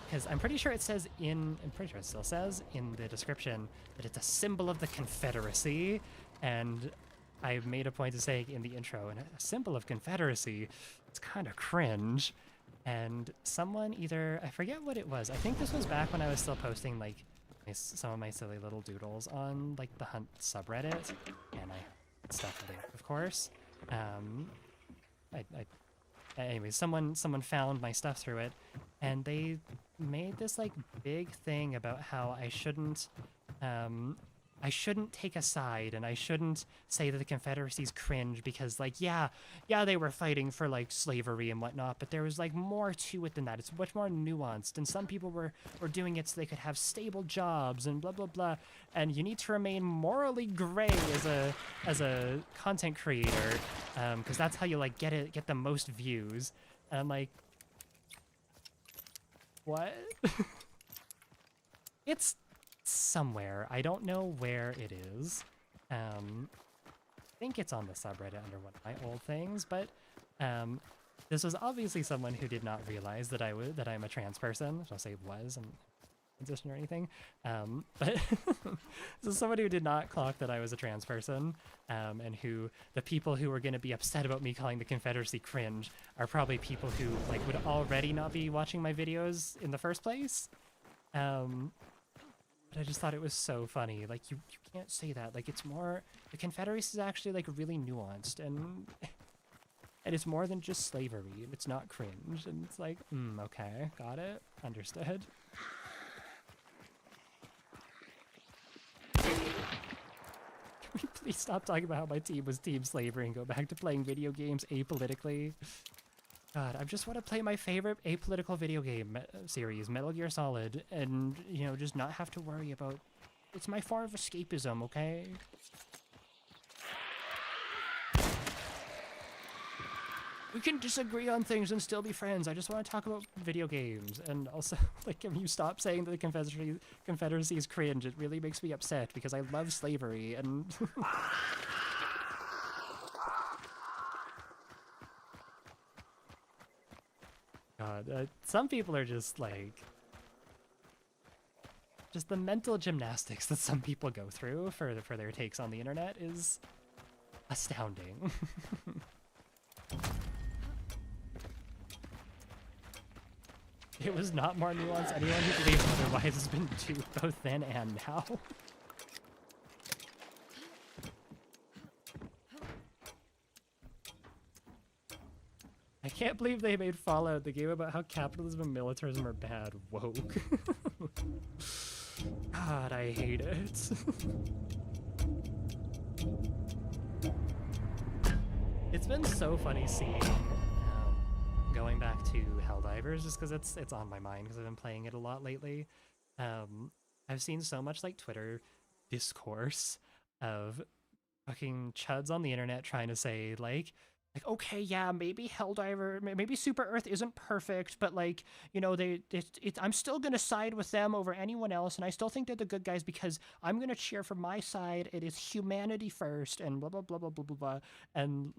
Speaker 2: because I'm pretty sure it says I'm pretty sure it still says in the description that it's a symbol of the Confederacy, and I made a point to say in the intro, and a symbol of Confederacy, it's kind of cringe. And someone I forget what it was. I think this was back when I was still posting like some of my silly little doodles on like the Hunt subreddit, and I stuff there, of course. Anyway, someone found my stuff through it, and they made this like big thing about how I shouldn't I shouldn't take a side, and I shouldn't say that the Confederacy's cringe because, like, yeah, they were fighting for, like, slavery and whatnot, but there was, like, more to it than that. It's much more nuanced, and some people were doing it so they could have stable jobs and blah, blah, blah, and you need to remain morally gray as a content creator, because that's how you, like, get the most views. And I'm like, what? It's somewhere. I don't know where it is. I think it's on the subreddit under one of my old things, but this was obviously someone who did not realize that I'm a trans person. I'll say was and transition or anything. But this is somebody who did not clock that I was a trans person, and who the people who were going to be upset about me calling the Confederacy cringe are probably people who like would already not be watching my videos in the first place. But I just thought it was so funny. Like, you can't say that. Like, it's more... The Confederacy is actually, like, really nuanced, and it's more than just slavery. It's not cringe, and it's like, okay, got it, understood. Can we please stop talking about how my team was team slavery and go back to playing video games apolitically? God, I just want to play my favorite apolitical video game series, Metal Gear Solid, and, you know, just not have to worry about... It's my form of escapism, okay? We can disagree on things and still be friends. I just want to talk about video games. And also, like, if you stop saying that the Confederacy is cringe, it really makes me upset because I love slavery and... God, some people are just like... Just the mental gymnastics that some people go through for their takes on the internet is astounding. It was not more nuanced. Anyone who believes otherwise has been duped both then and now. I can't believe they made Fallout, the game about how capitalism and militarism are bad, woke. God, I hate it. It's been so funny seeing, going back to Helldivers, just because it's on my mind because I've been playing it a lot lately. I've seen so much like Twitter discourse of fucking chuds on the internet trying to say like, okay, yeah, maybe Helldiver, maybe Super Earth isn't perfect, but like, you know, I'm still gonna side with them over anyone else, and I still think they're the good guys because I'm gonna cheer for my side. It is humanity first, and blah blah blah blah blah blah blah. And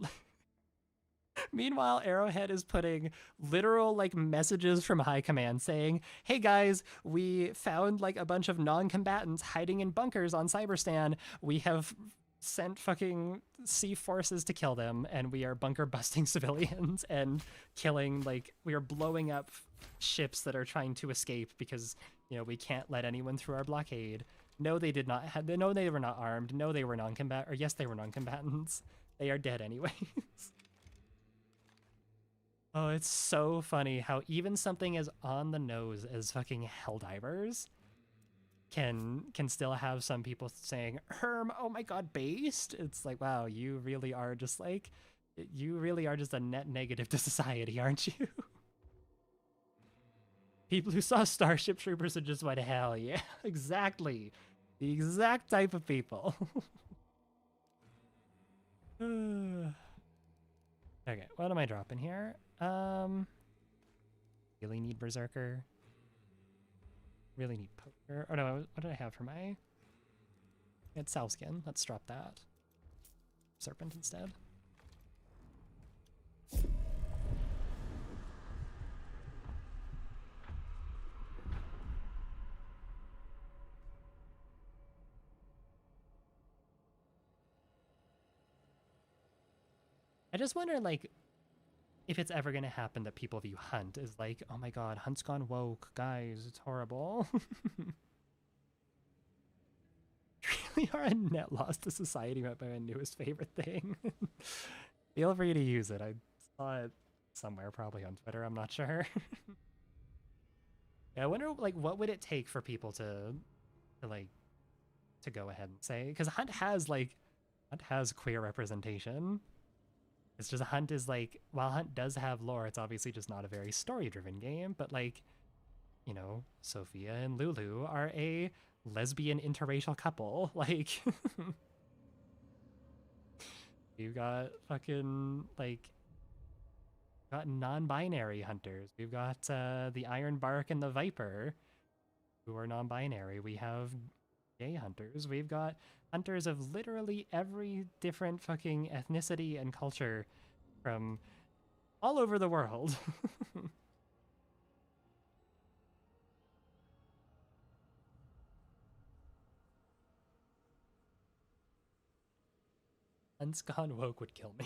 Speaker 2: meanwhile, Arrowhead is putting literal like messages from high command saying, "Hey guys, we found like a bunch of non-combatants hiding in bunkers on Cyberstan. We have sent fucking sea forces to kill them, and we are bunker busting civilians and killing, like, we are blowing up ships that are trying to escape because, you know, we can't let anyone through our blockade. No, they did not have, no, they were not armed. No, they were non-combat, or yes, they were non-combatants. They are dead anyways." Oh, it's so funny how even something as on the nose as fucking Helldivers can still have some people saying, oh my god, based? It's like, wow, you really are just like, you really are just a net negative to society, aren't you? People who saw Starship Troopers and just went, hell yeah, exactly. The exact type of people. Okay, what am I dropping here? Really need Berserker. Really need Poker. Oh no, what did I have for my... I had Salskin. Let's drop that. Serpent instead. I just wonder, like, if it's ever going to happen that people view Hunt as like, oh my god, Hunt's gone woke, guys, it's horrible. Really are a net loss to society, my newest favorite thing. Feel free to use it. I saw it somewhere, probably on Twitter, I'm not sure. Yeah, I wonder, like, what would it take for people to like, to go ahead and say, because Hunt has queer representation. It's just Hunt is like, while Hunt does have lore, it's obviously just not a very story-driven game, but like, you know, Sophia and Lulu are a lesbian interracial couple. Like, you've got fucking, like, got non-binary hunters. We've got the Ironbark and the Viper, who are non-binary. We have gay hunters. We've got hunters of literally every different fucking ethnicity and culture from all over the world. Hunt's Gone Woke would kill me.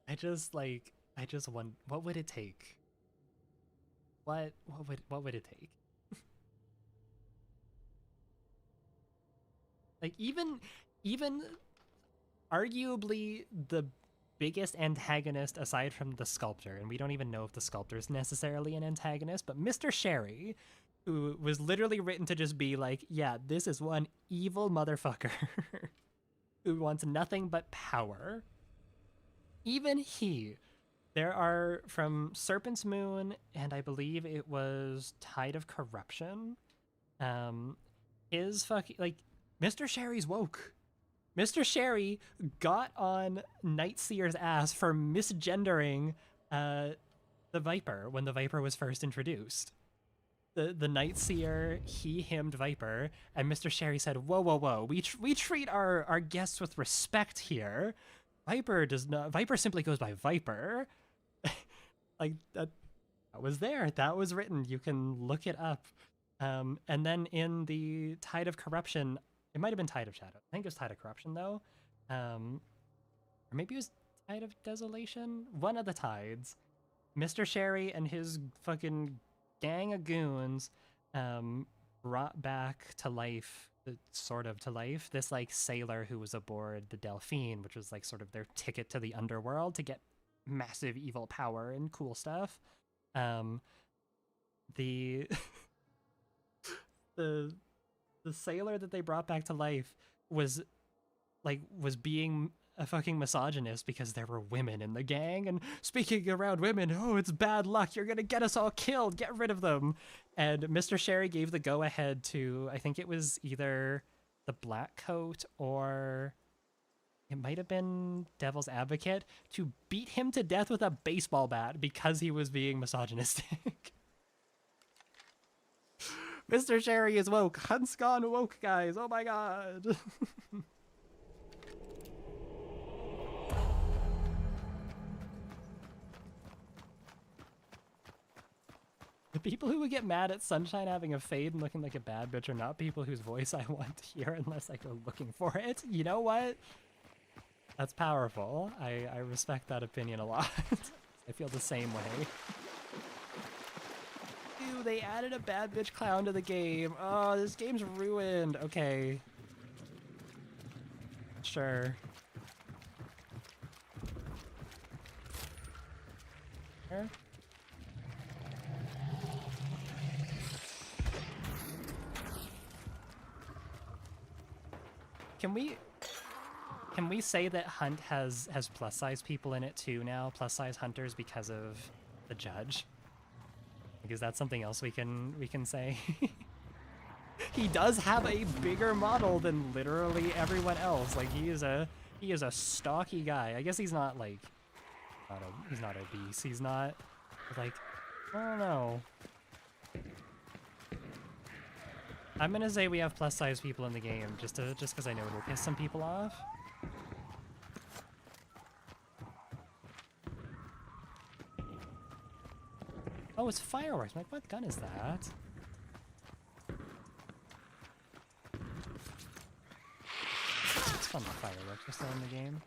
Speaker 2: I just want, what would it take? What would it take? Like, even arguably the biggest antagonist aside from the sculptor, and we don't even know if the sculptor is necessarily an antagonist, but Mr. Sherry, who was literally written to just be like, yeah, this is one evil motherfucker who wants nothing but power. Even he, there are from Serpent's Moon, and I believe it was Tide of Corruption, is fucking, like, Mr. Sherry's woke. Mr. Sherry got on Nightseer's ass for misgendering the Viper when the Viper was first introduced. The Nightseer, he himmed Viper, and Mr. Sherry said, whoa, whoa, whoa, we treat our guests with respect here. Viper does not, Viper simply goes by Viper. Like, that was there, that was written, you can look it up. And then in the Tide of Corruption, it might have been Tide of Shadow. I think it was Tide of Corruption, though. Or maybe it was Tide of Desolation? One of the tides. Mr. Sherry and his fucking gang of goons brought back to life, sort of to life, this, like, sailor who was aboard the Delphine, which was, like, sort of their ticket to the underworld to get massive evil power and cool stuff. The sailor that they brought back to life was being a fucking misogynist because there were women in the gang, and speaking around women, oh, it's bad luck, you're gonna get us all killed, get rid of them. And Mr. Sherry gave the go-ahead to, I think it was either the Black Coat or it might have been Devil's Advocate, to beat him to death with a baseball bat because he was being misogynistic. Mr. Sherry is woke. Hunt's Gone Woke, guys. Oh my god. The people who would get mad at Sunshine having a fade and looking like a bad bitch are not people whose voice I want to hear unless I go looking for it. You know what? That's powerful. I respect that opinion a lot. I feel the same way. Ew, they added a bad bitch clown to the game. Oh, this game's ruined. Okay. Sure. Sure. Can we say that Hunt has plus size people in it too now? Plus size hunters because of the judge? Because that's something else we can say. He does have a bigger model than literally everyone else. Like, he is a stocky guy. I guess he's not like he's not obese. He's not like, I don't know. I'm gonna say we have plus size people in the game just because I know it'll piss some people off. Oh, it's fireworks. I'm like, what gun is that? It's fun, the fireworks are still in the game.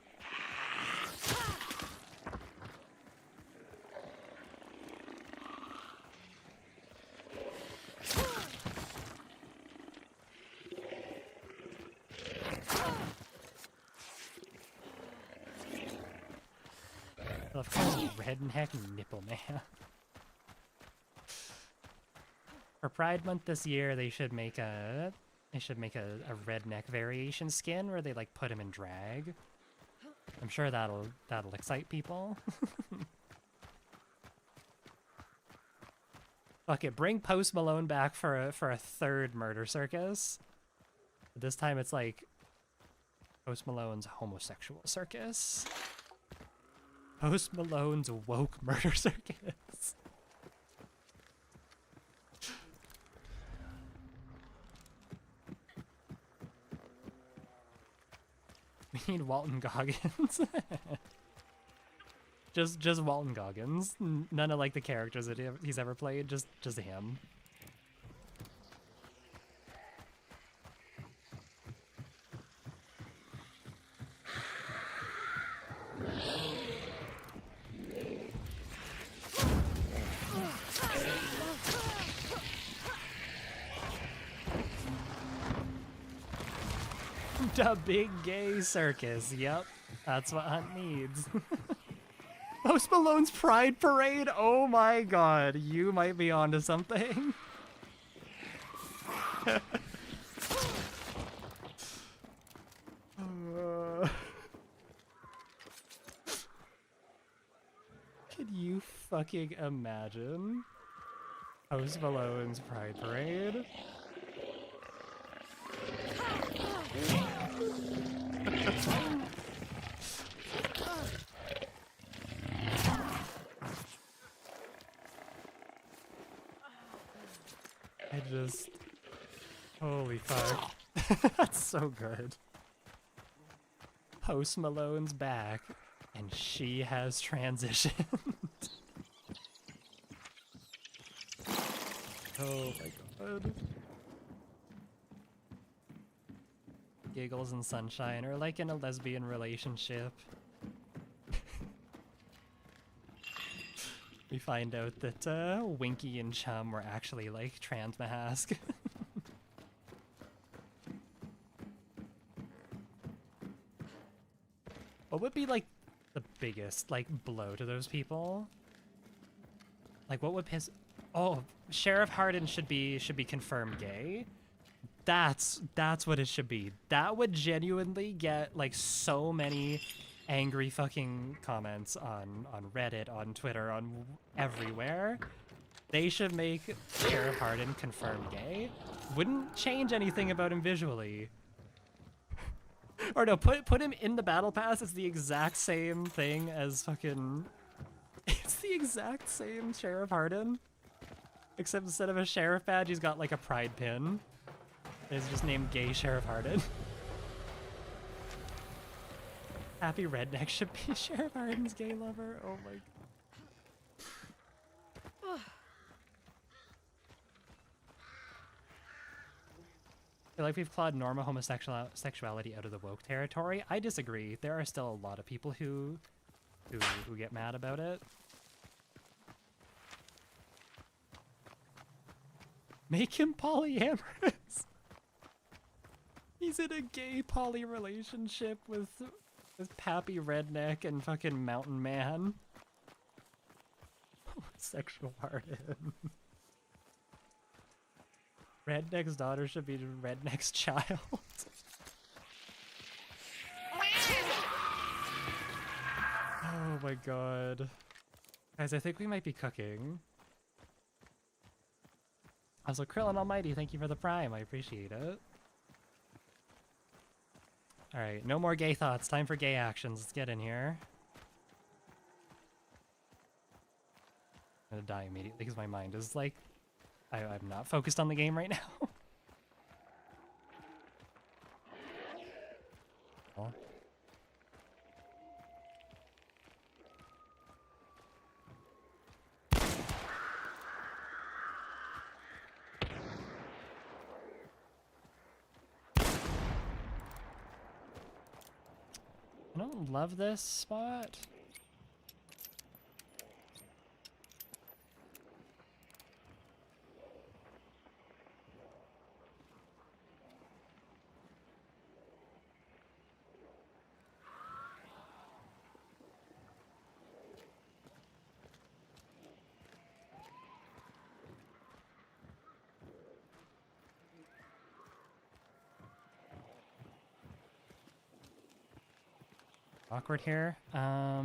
Speaker 2: Of course, redneck nipple man. For Pride Month this year, they should make a redneck variation skin where they like put him in drag. I'm sure that'll excite people. Fuck it, bring Post Malone back for a third murder circus. But this time it's like Post Malone's homosexual circus. Post Malone's woke murder circus. We need Walton Goggins. just Walton Goggins. None of like the characters that he's ever played. Just him. The big gay circus. Yep, that's what Hunt needs. Post Malone's Pride Parade? Oh my god, you might be onto something. Can you fucking imagine? Post Malone's Pride Parade? Holy fuck. That's so good. Post Malone's back, and she has transitioned. Oh my god. Giggles and Sunshine are like in a lesbian relationship. We find out that Winky and Chum were actually like trans mask. What would be like the biggest like blow to those people? Like what would piss? Oh, Sheriff Hardin should be confirmed gay. That's what it should be. That would genuinely get like so many angry fucking comments on Reddit, on Twitter, on everywhere. They should make Sheriff Hardin confirmed gay. Wouldn't change anything about him visually. Or no, put him in the battle pass. It's the exact same thing as fucking... It's the exact same Sheriff Hardin. Except instead of a sheriff badge, he's got like a pride pin. It's just named Gay Sheriff Hardin. Happy Redneck should be Sheriff Hardin's gay lover. Oh my god. I feel like we've clawed normal homosexuality out of the woke territory. I disagree. There are still a lot of people who get mad about it. Make him polyamorous. He's in a gay poly relationship with Pappy Redneck and fucking Mountain Man. Sexual Hardin. Redneck's daughter should be Redneck's child. Oh my god. Guys, I think we might be cooking. Also, Krillin Almighty, thank you for the prime. I appreciate it. Alright, no more gay thoughts. Time for gay actions. Let's get in here. I'm gonna die immediately because my mind is like... I'm not focused on the game right now. Oh. I don't love this spot. awkward here. I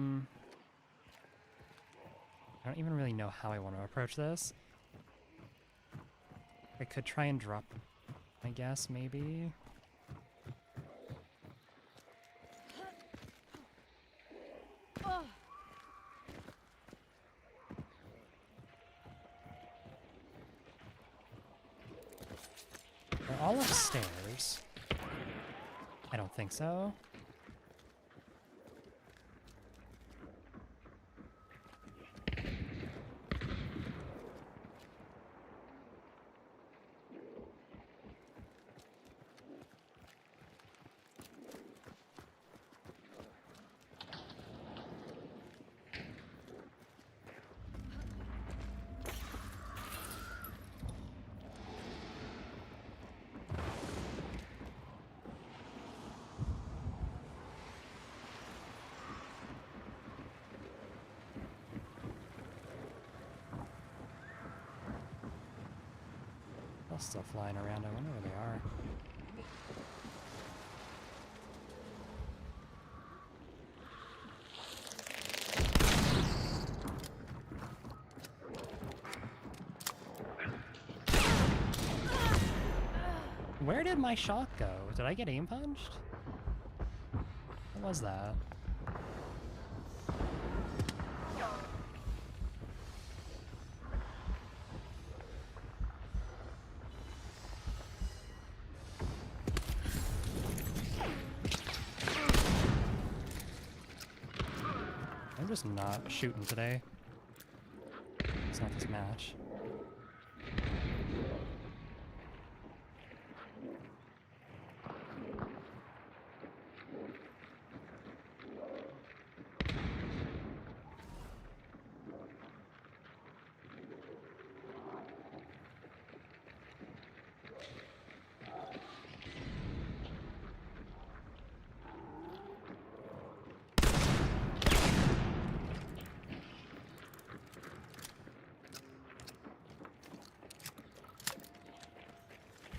Speaker 2: don't even really know how I want to approach this. I could try and drop, I guess, maybe. They're all upstairs. I don't think so. They're still flying around. I wonder where they are. Where did my shot go? Did I get aim punched? What was that? I'm just not shooting today. It's not this match.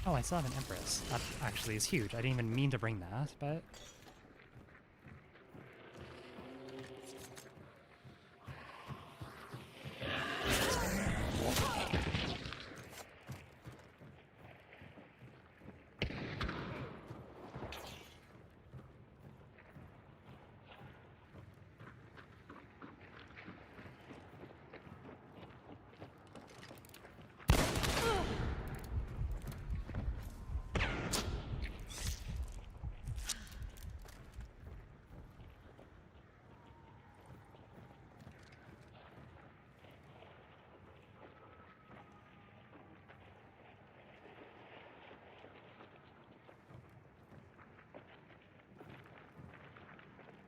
Speaker 2: Oh, I still have an Empress. That actually is huge. I didn't even mean to bring that, but...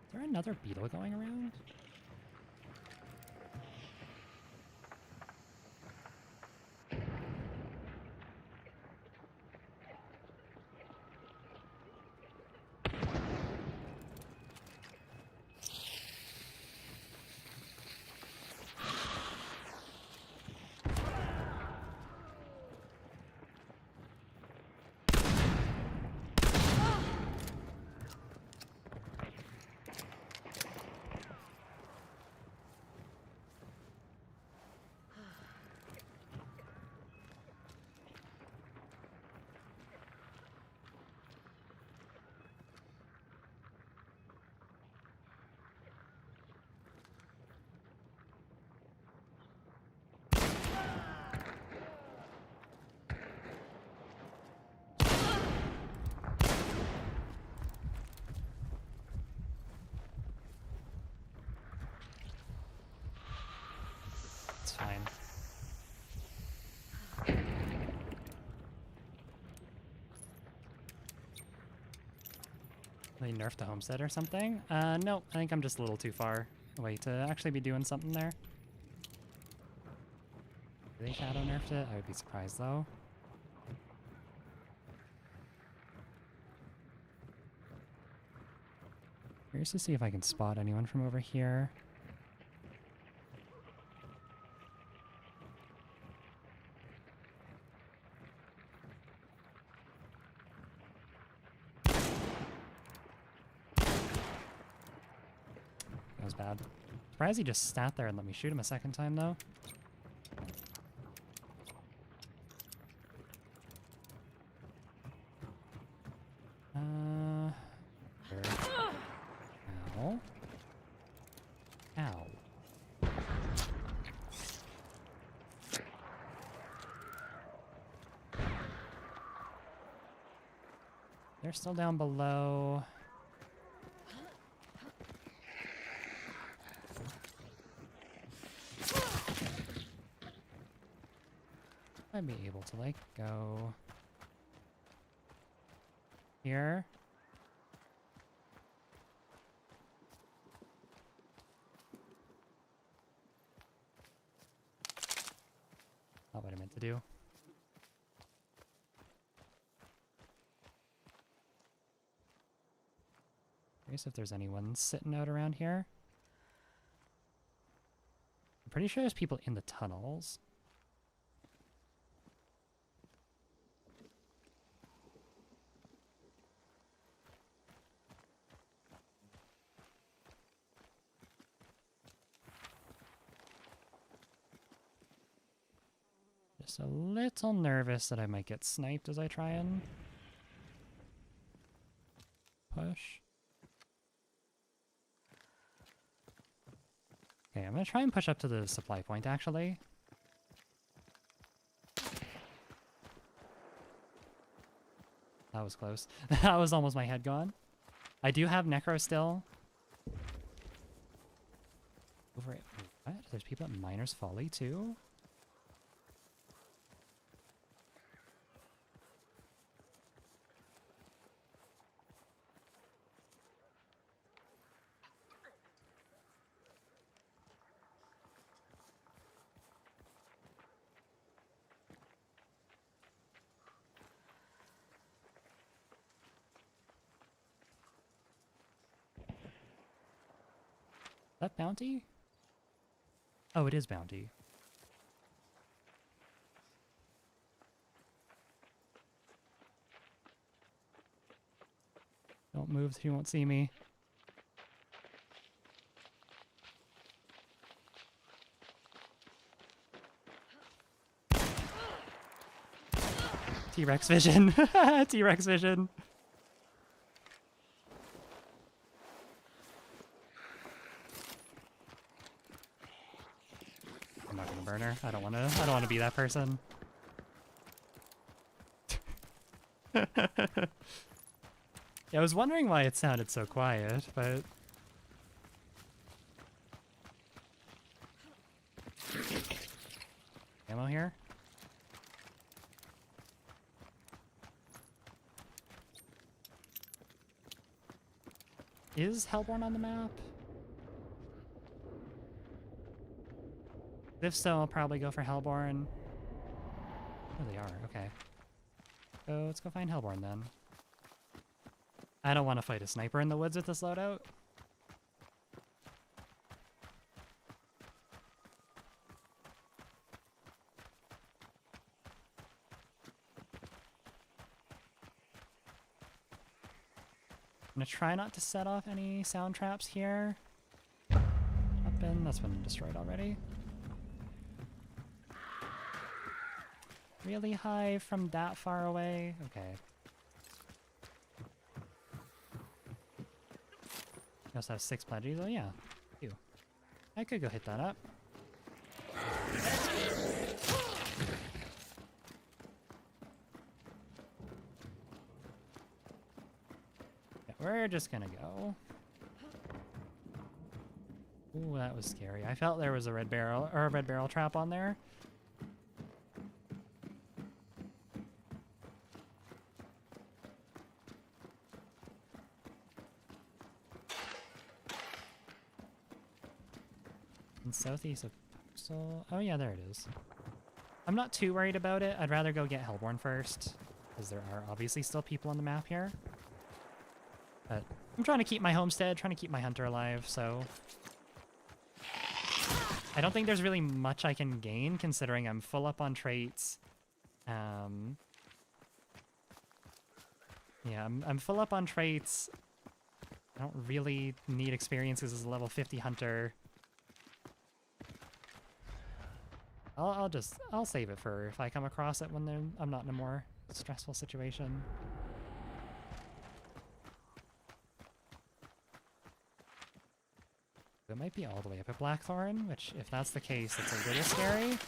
Speaker 2: Is there another beetle going around? It's fine. They nerfed the homestead or something? No, I think I'm just a little too far away to actually be doing something there. Did they shadow nerfed it? I would be surprised though. Curious to see if I can spot anyone from over here. bad. Surprised he just sat there and let me shoot him a second time, though. Ow. Ow. They're still down below. I'd be able to, like, go here. Not what I meant to do. Curious if there's anyone sitting out around here. I'm pretty sure there's people in the tunnels. Just a little nervous that I might get sniped as I try and push. Okay, I'm gonna try and push up to the supply point, actually. That was close. That was almost my head gone. I do have Necro still. Over it. What? There's people at Miner's Folly, too? That Bounty? Oh, it is Bounty. Don't move, he won't see me. T-Rex vision. T-Rex vision. I'm not gonna burn her. I don't wanna be that person. Yeah, I was wondering why it sounded so quiet, but ammo here? Is Hellborn on the map? If so, I'll probably go for Hellborn. Oh, they are. Okay. So let's go find Hellborn then. I don't want to fight a sniper in the woods with this loadout. I'm gonna try not to set off any sound traps here. Weapon, that's been destroyed already. Really high from that far away? Okay. You also have 6 pledges? Oh yeah. Ew. I could go hit that up. Yeah, we're just gonna go. Ooh, that was scary. I felt there was a red barrel trap on there. Southeast of Postal. Oh yeah, there it is. I'm not too worried about it. I'd rather go get Hellborn first, because there are obviously still people on the map here. But I'm trying to keep my homestead, trying to keep my hunter alive, so I don't think there's really much I can gain, considering I'm full up on traits. Yeah, I'm full up on traits, I don't really need experiences as a level 50 hunter. I'll save it for if I come across it when I'm not in a more stressful situation. It might be all the way up at Blackthorn, which if that's the case, it's a little scary.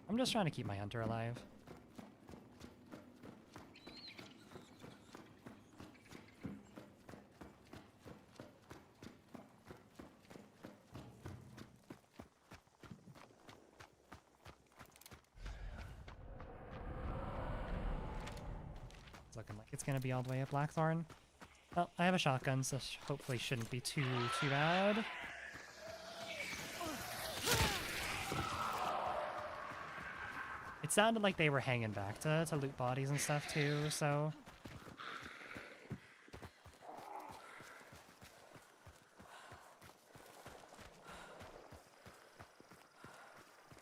Speaker 2: I'm just trying to keep my hunter alive. It's looking like it's gonna be all the way at Blackthorn. Well, I have a shotgun, so hopefully shouldn't be too bad. It sounded like they were hanging back to loot bodies and stuff too, so...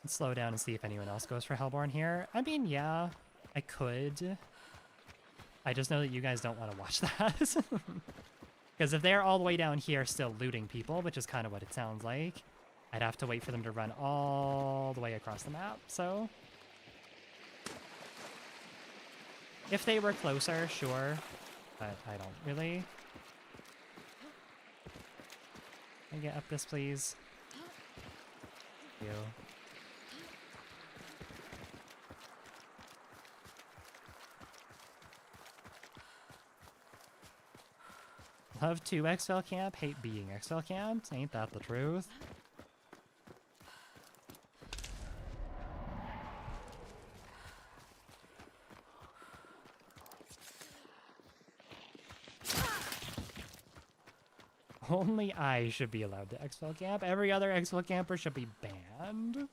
Speaker 2: Let's slow down and see if anyone else goes for Hellborn here. I mean, yeah, I could. I just know that you guys don't want to watch that. Because if they're all the way down here still looting people, which is kind of what it sounds like, I'd have to wait for them to run all the way across the map, so... If they were closer, sure, but I don't really. Can I get up this, please? Thank you. Love to exfil camp, hate being exfil camped. Ain't that the truth? Only I should be allowed to exfil camp. Every other exfil camper should be banned.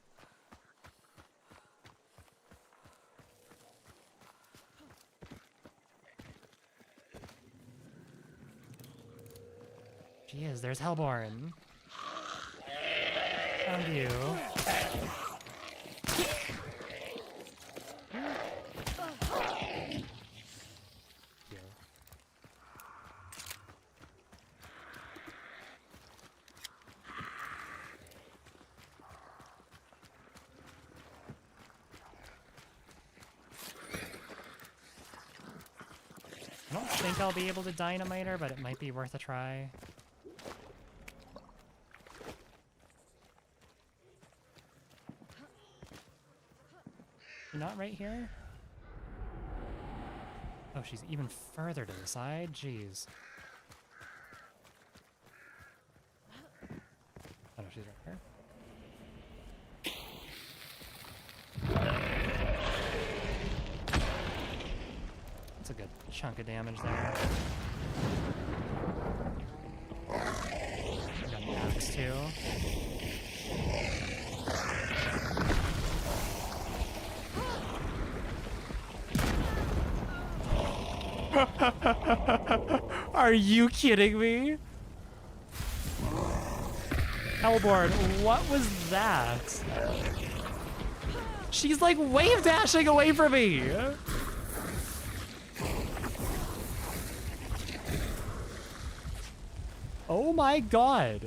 Speaker 2: Jeez, there's Hellborn. Found you. I don't think I'll be able to dynamite her, but it might be worth a try. You're not right here? Oh, she's even further to the side? Jeez. Oh no, she's right here. That's a good chunk of damage there. Got an axe too. Are you kidding me? Hellborn, what was that? She's like wave dashing away from me! Oh my god!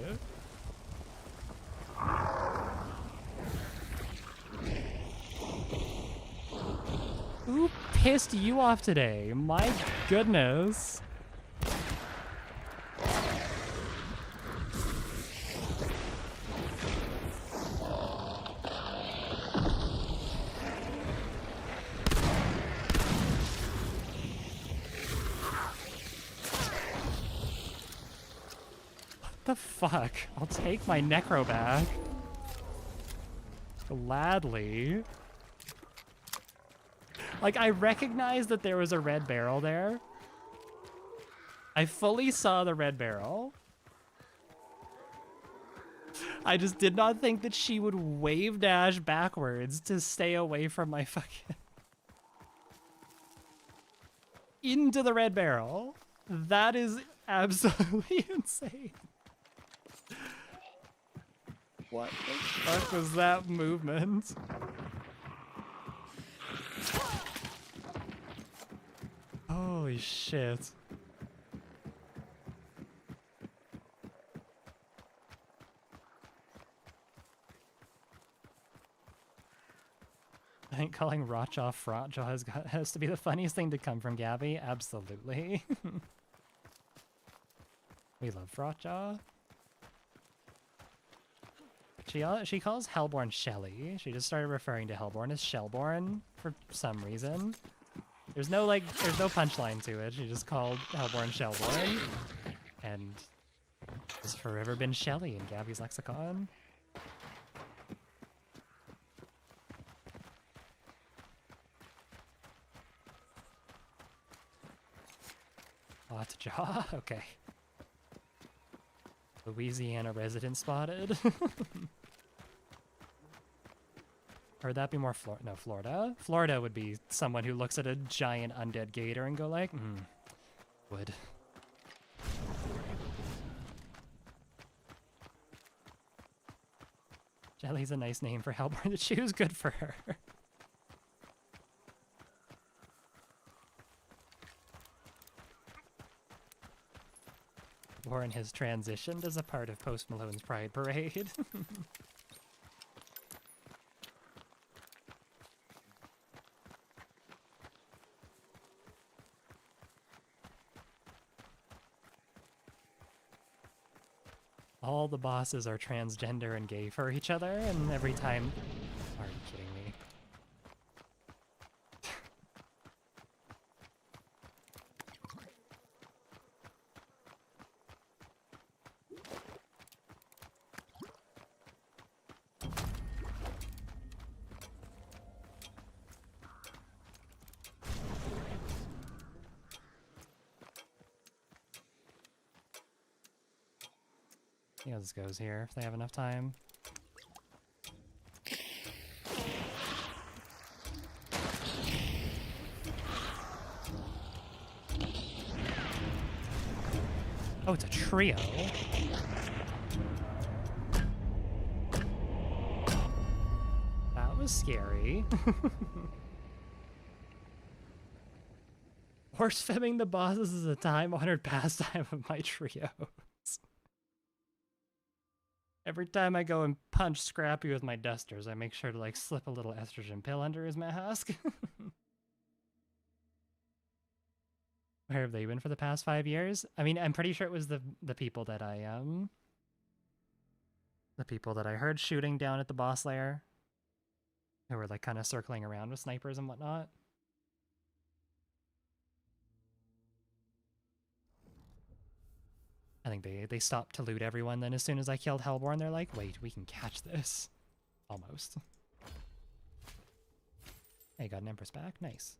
Speaker 2: Who pissed you off today? My goodness. What the fuck? I'll take my necro back. Gladly. Like, I recognized that there was a red barrel there. I fully saw the red barrel. I just did not think that she would wave dash backwards to stay away from my fucking... into the red barrel. That is absolutely insane. What the fuck was that movement? Holy shit. I think calling Rotjaw Frotjaw has to be the funniest thing to come from Gabby. Absolutely. We love Frotjaw. She calls Hellborn Shelly. She just started referring to Hellborn as Shellborn for some reason. There's no punchline to it. She just called Hellborn Shellborn. And it's forever been Shelly in Gabby's lexicon. Hotjaw? Okay. Louisiana resident spotted. Or would that be more Florida? Florida would be someone who looks at a giant undead gator and go like, would. Jelly's a nice name for Hellborn to choose. Good for her. Warren has transitioned as a part of Post Malone's Pride Parade. All the bosses are transgender and gay for each other, and every time... Are you kidding me? See how this goes here, if they have enough time. Oh, it's a trio. That was scary. Horse fibbing the bosses is a time-honored pastime of my trios. Every time I go and punch Scrappy with my dusters, I make sure to like slip a little estrogen pill under his mask. Where have they been for the past 5 years? I mean, I'm pretty sure it was the people that I heard shooting down at the boss lair, who were like kind of circling around with snipers and whatnot. I think they stopped to loot everyone then as soon as I killed Hellborn. They're like, wait, we can catch this. Almost. Hey, got an Empress back. Nice.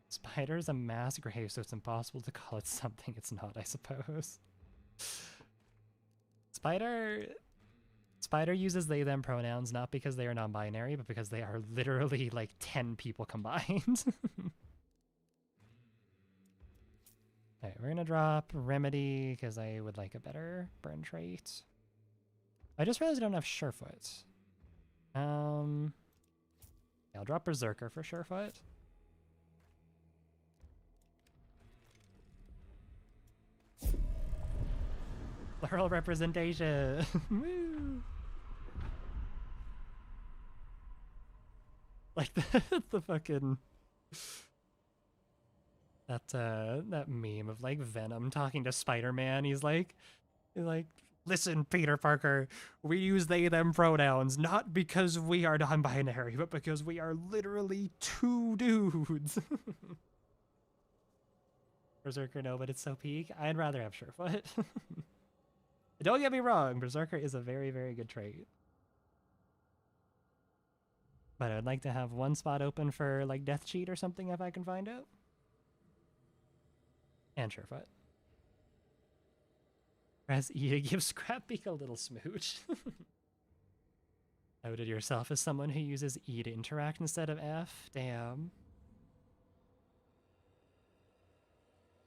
Speaker 2: Spider's a mass grave, so it's impossible to call it something it's not, I suppose. Spider uses they them pronouns not because they are non-binary, but because they are literally like 10 people combined. Alright, we're gonna drop Remedy because I would like a better burn trait. I just realized I don't have Surefoot. Yeah, I'll drop Berserker for Surefoot. Plural representation. Woo! Like the fucking that meme of like Venom talking to Spider-Man. He's like, listen, Peter Parker, we use they them pronouns not because we are non-binary, but because we are literally two dudes. Berserker, no, but it's so peak. I'd rather have Surefoot. Don't get me wrong, Berserker is a very, very good trait. But I'd like to have one spot open for like Death Cheat or something if I can find it. And Surefoot. Press E to give Scrapbeak a little smooch. Outed yourself as someone who uses E to interact instead of F. Damn.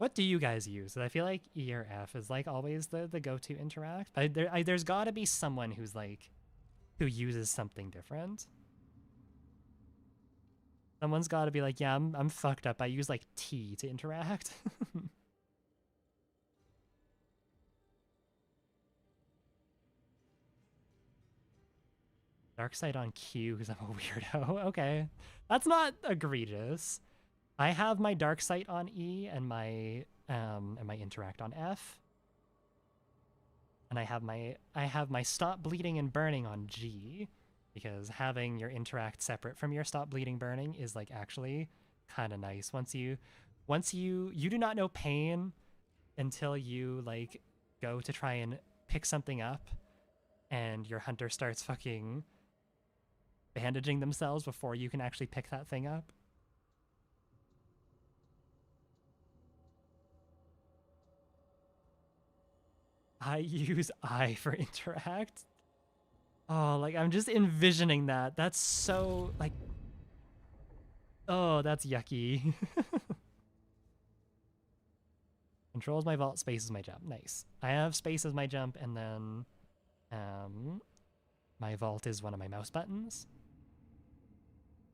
Speaker 2: What do you guys use? 'Cause I feel like E or F is like always the go-to interact. But there's got to be someone who's like, who uses something different. Someone's got to be like, yeah, I'm fucked up. I use like T to interact. Dark side on Q because I'm a weirdo. Okay, that's not egregious. I have my dark sight on E and my interact on F. And I have my stop bleeding and burning on G, because having your interact separate from your stop bleeding burning is like actually kind of nice. Once you do not know pain until you like go to try and pick something up and your hunter starts fucking bandaging themselves before you can actually pick that thing up. I use I for interact. Oh, like I'm just envisioning that. That's so like, oh, that's yucky. Controls my vault, space is my jump. Nice. I have space as my jump, and then my vault is one of my mouse buttons.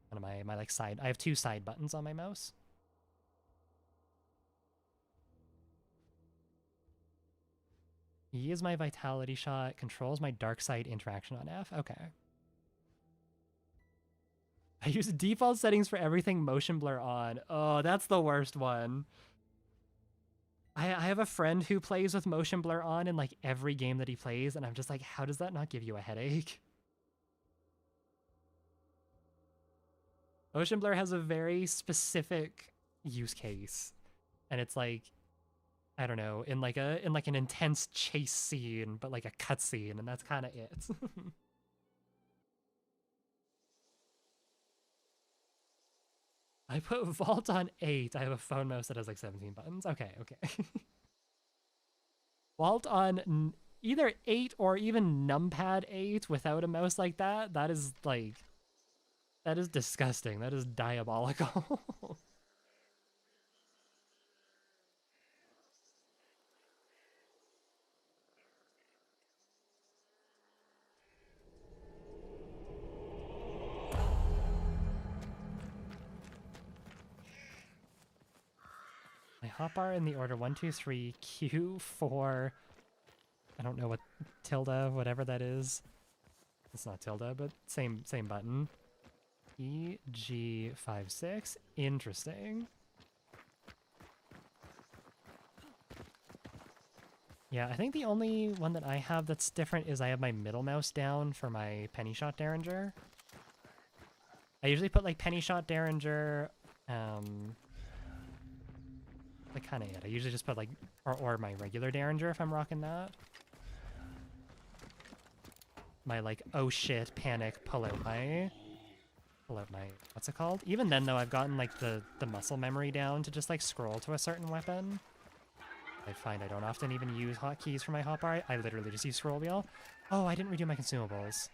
Speaker 2: One of my like side. I have 2 side buttons on my mouse. E is my vitality shot, controls my dark side interaction on F. Okay. I use default settings for everything, motion blur on. Oh, that's the worst one. I have a friend who plays with motion blur on in like every game that he plays, and I'm just like, how does that not give you a headache? Motion blur has a very specific use case, and it's like, I don't know, in like an intense chase scene, but like a cutscene, and that's kind of it. I put vault on 8. I have a phone mouse that has like 17 buttons. Okay, okay. Vault on either 8 or even numpad 8 without a mouse like that. That is like, that is disgusting. That is diabolical. My hotbar in the order 1, 2, 3, Q, 4. I don't know what tilde, whatever that is. It's not tilde, but same button. E, G, 5, 6. Interesting. Yeah, I think the only one that I have that's different is I have my middle mouse down for my penny shot derringer. I usually put like penny shot derringer, like kind of it. I usually just put like, or my regular derringer if I'm rocking that. My like, oh shit, panic, pull out my, what's it called? Even then though, I've gotten like the muscle memory down to just like scroll to a certain weapon. I find I don't often even use hotkeys for my hotbar. I literally just use scroll wheel. Oh, I didn't redo my consumables.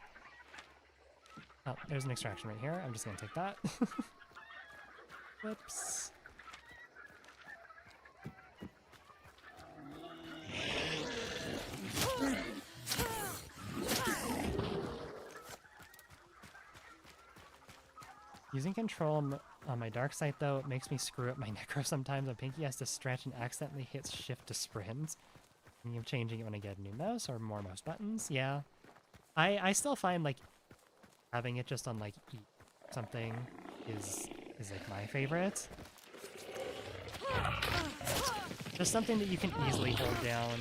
Speaker 2: Oh, there's an extraction right here. I'm just gonna take that. Whoops. Using control on my dark sight though, it makes me screw up my necro sometimes. My pinky has to stretch and accidentally hits shift to sprint. Thinking of changing it when I get a new mouse or more mouse buttons. Yeah. I still find like having it just on like E something is like my favorite. Just something that you can easily hold down.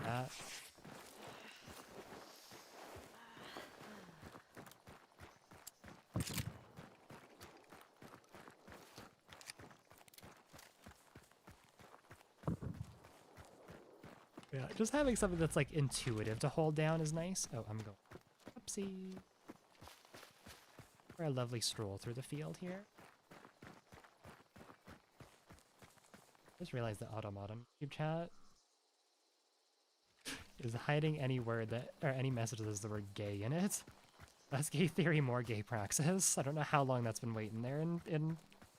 Speaker 2: That. Yeah, just having something that's like intuitive to hold down is nice. Oh, I'm going. Oopsie. For a lovely stroll through the field here. Just realized that Automod on YouTube chat is hiding any word that, or any message that has the word gay in it. Less gay theory, more gay praxis. I don't know how long that's been waiting there in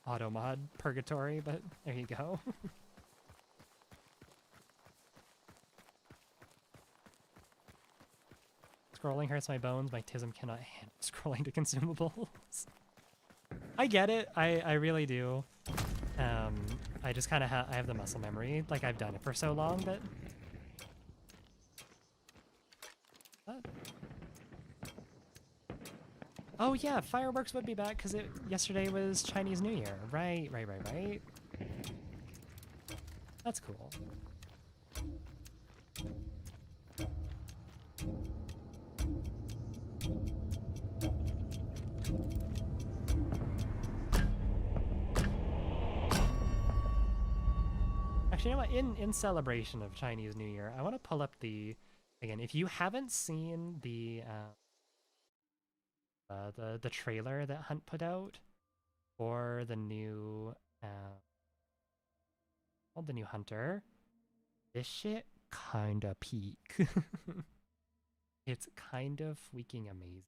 Speaker 2: auto mod purgatory, but there you go. Scrolling hurts my bones. My tism cannot handle scrolling to consumables. I get it. I really do. I just kind of I have the muscle memory. Like, I've done it for so long that... What? Oh yeah, fireworks would be back because yesterday was Chinese New Year. Right. That's cool. Actually, you know what? In celebration of Chinese New Year, I want to pull up again. If you haven't seen the trailer that Hunt put out for the new the new Hunter, this shit kinda peak. It's kind of freaking amazing.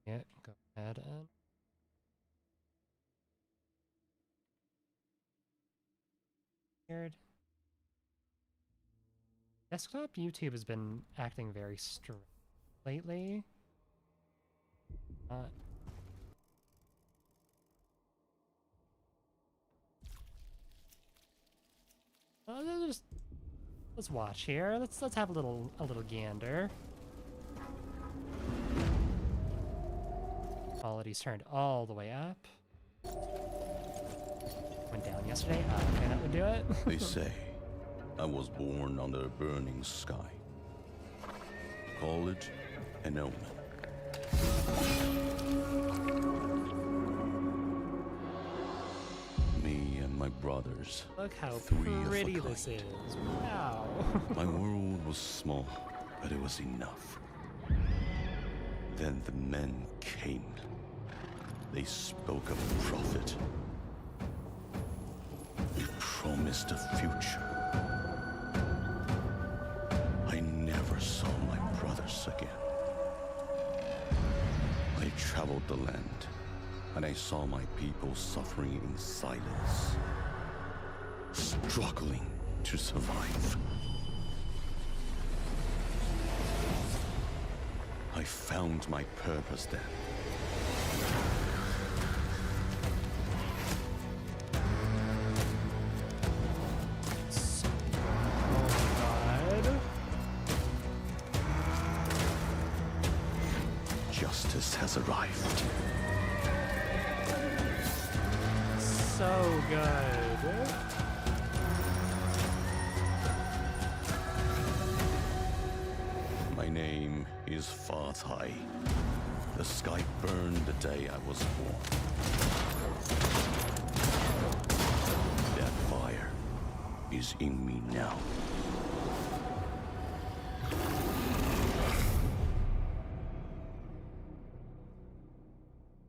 Speaker 2: Yeah, go ahead and weird. Desktop YouTube has been acting very strange lately. Let's watch here. Let's have a little gander. Quality's turned all the way up. Went down yesterday. Okay, that would do it.
Speaker 3: They say I was born under a burning sky. Call it an omen. Me and my brothers.
Speaker 2: Look how
Speaker 3: three of a
Speaker 2: pretty this
Speaker 3: kind.
Speaker 2: is. Wow.
Speaker 3: My world was small, but it was enough. Then the men came. They spoke of a prophet. They promised a future. I never saw my brothers again. I traveled the land, and I saw my people suffering in silence, struggling to survive. I found my purpose then. Justice has arrived.
Speaker 2: So good.
Speaker 3: My name is Fatai. The sky burned the day I was born. That fire is in me now.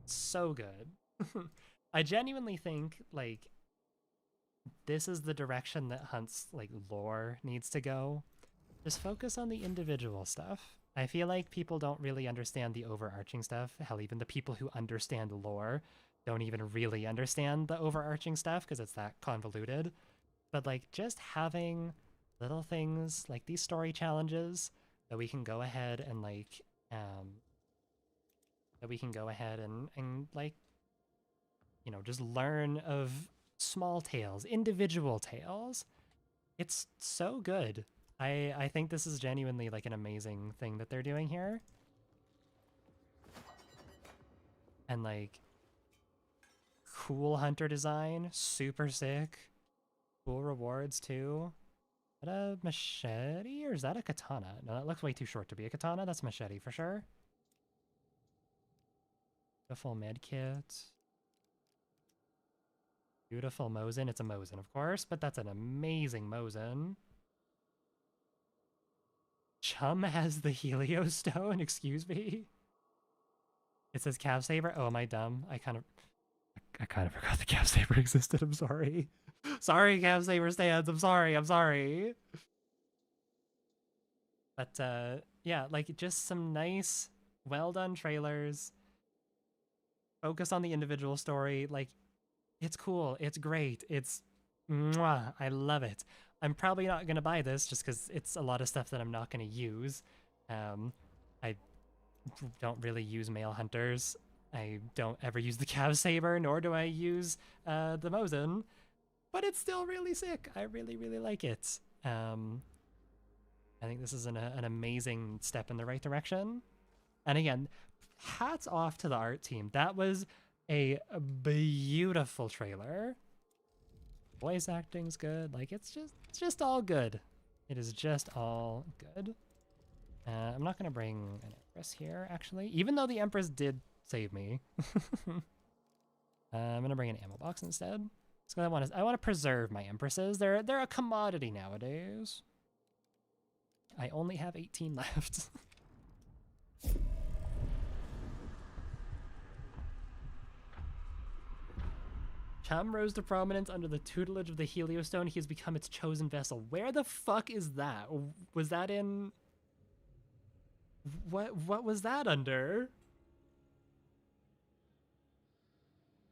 Speaker 2: So good. I genuinely think, like, this is the direction that Hunt's, like, lore needs to go. Just focus on the individual stuff. I feel like people don't really understand the overarching stuff. Hell, even the people who understand lore don't even really understand the overarching stuff because it's that convoluted. But, like, just having little things like these story challenges that we can go ahead and, like, like, you know, just learn of small tales, individual tales. It's so good. I think this is genuinely, like, an amazing thing that they're doing here. And, like, cool hunter design, super sick. Cool rewards, too. Is that a machete, or is that a katana? No, that looks way too short to be a katana. That's machete for sure. Beautiful med kit. Beautiful Mosin. It's a Mosin, of course, but that's an amazing Mosin. Chum has the Helio Stone, excuse me. It says Cav Saber. Oh, am I dumb? I kind of forgot the Cav Saber existed. I'm sorry. Sorry, Cav Saber stands. I'm sorry. But yeah, like, just some nice, well done trailers. focus on the individual story. Like, it's cool. It's great. It's mwah. I love it. I'm probably not gonna buy this just because it's a lot of stuff that I'm not gonna use. I don't really use male hunters. I don't ever use the Cav Saber, nor do I use the Mosin. But it's still really sick. I really, really like it. I think this is an amazing step in the right direction. And again, hats off to the art team. That was a beautiful trailer. Voice acting's good. Like, it's just all good. It is just all good. I'm not gonna bring an Empress here, actually, even though the Empress did save me. I'm gonna bring an ammo box instead. So I want to preserve my Empresses. They're a commodity nowadays. I only have 18 left. Chum rose to prominence under the tutelage of the Heliostone. He has become its chosen vessel. Where the fuck is that? Was that in... What was that under?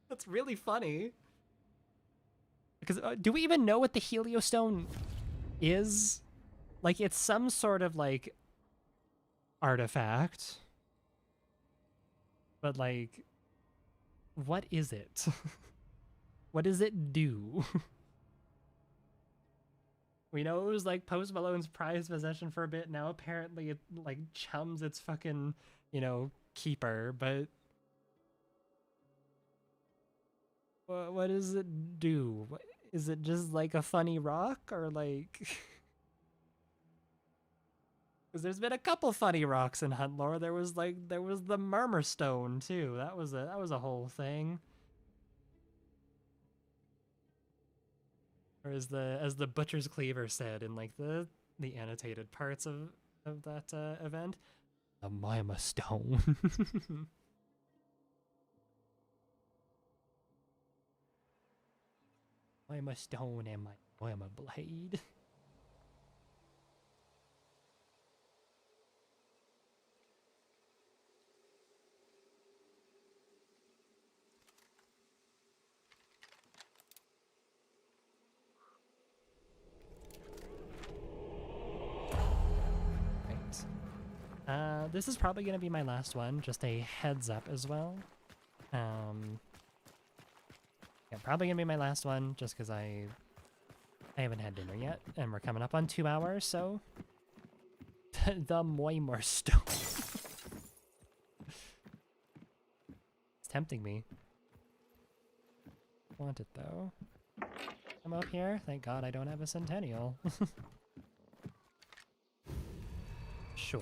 Speaker 2: That's really funny. Because do we even know what the Heliostone is? Like, it's some sort of, like, artifact. But, like, what is it? What does it do? We know it was, like, Post Malone's prized possession for a bit. Now apparently it, like, chums its fucking, you know, keeper, but... What does it do? Is it just, like, a funny rock, or, like... Because there's been a couple funny rocks in Hunt lore. There was the Murmur Stone too. That was a whole thing. Or as the Butcher's Cleaver said in like the annotated parts of that event, the Mima Stone. Mima Stone and my Mima Blade. This is probably going to be my last one, just a heads up as well. Yeah, probably going to be my last one, just because I haven't had dinner yet, and we're coming up on 2 hours, so... The Moimor Stone. It's tempting me. Want it, though. I'm up here. Thank God I don't have a Centennial. Sure.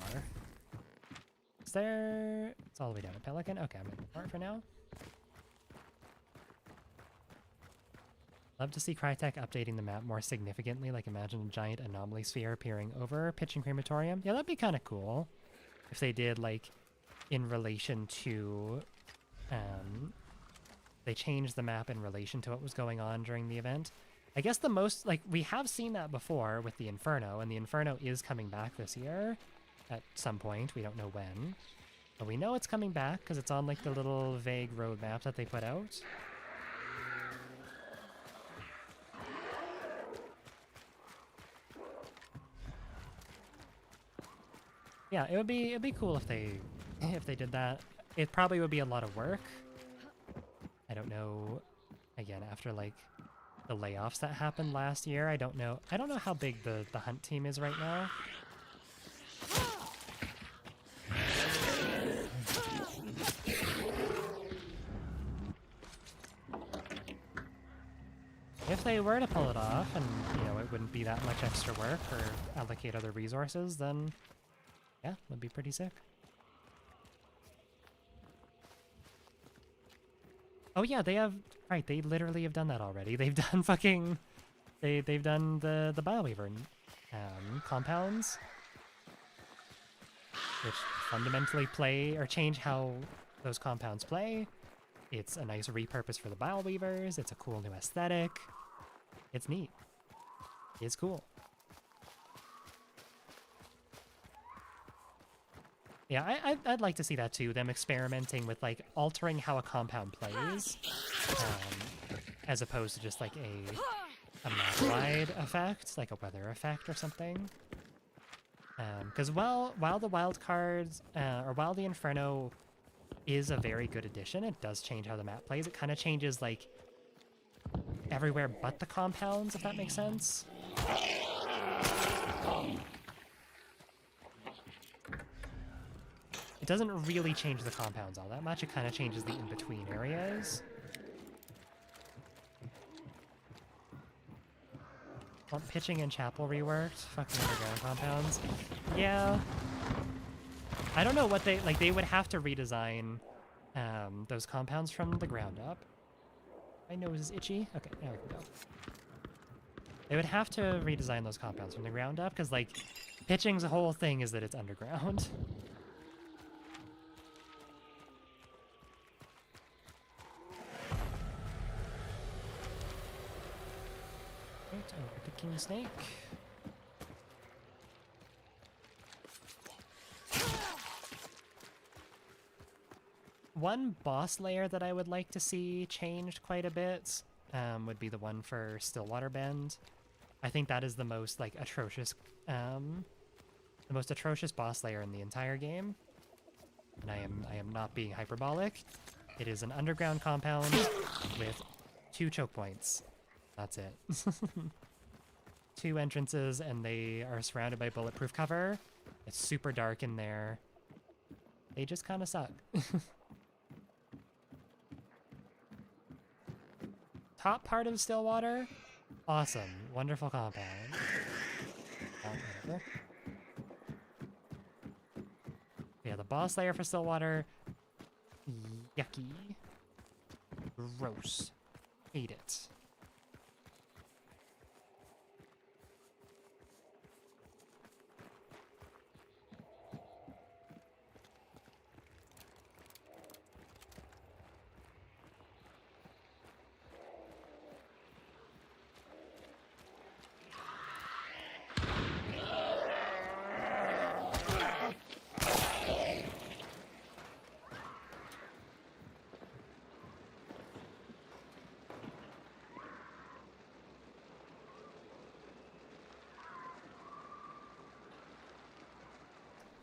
Speaker 2: Is there... It's all the way down to Pelican? Okay, I'm gonna ignore it for now. Love to see Crytek updating the map more significantly, like imagine a giant anomaly sphere appearing over Pitch and Crematorium. Yeah, that'd be kind of cool. If they did, like, in relation to... they changed the map in relation to what was going on during the event. I guess the most... Like, we have seen that before with the Inferno, and the Inferno is coming back this year. At some point, we don't know when. But we know it's coming back, because it's on, like, the little vague roadmap that they put out. Yeah, it'd be cool if they did that. It probably would be a lot of work. I don't know, again, after, like, the layoffs that happened last year, I don't know how big the Hunt team is right now. If they were to pull it off, and, you know, it wouldn't be that much extra work or allocate other resources, then, yeah, it would be pretty sick. Oh yeah, they have, right, they literally have done that already. They've done fucking, they've done the Bioweaver compounds, which fundamentally play, or change how those compounds play. It's a nice repurpose for the Bioweavers, it's a cool new aesthetic. It's neat. It's cool. Yeah, I'd like to see that too, them experimenting with like altering how a compound plays, as opposed to just like a map-wide effect, like a weather effect or something. Because while the wild cards, or while the Inferno is a very good addition, it does change how the map plays. It kind of changes like everywhere but the compounds, if that makes sense. It doesn't really change the compounds all that much. It kind of changes the in-between areas. Want pitching and chapel reworked? Fucking underground compounds. Yeah. I don't know what they... Like, they would have to redesign those compounds from the ground up. My nose is itchy. Okay, now we can go. They would have to redesign those compounds from the ground up, because, like, pitching's whole thing is that it's underground. Right, over to King Snake. One boss layer that I would like to see changed quite a bit would be the one for Stillwater Bend. I think that is the most like atrocious, boss layer in the entire game. And I am not being hyperbolic. It is an underground compound with 2 choke points. That's it. 2 entrances, and they are surrounded by bulletproof cover. It's super dark in there. They just kind of suck. Top part of Stillwater, awesome, wonderful compound. Whatever. Yeah, the boss layer for Stillwater, yucky, gross, hate it.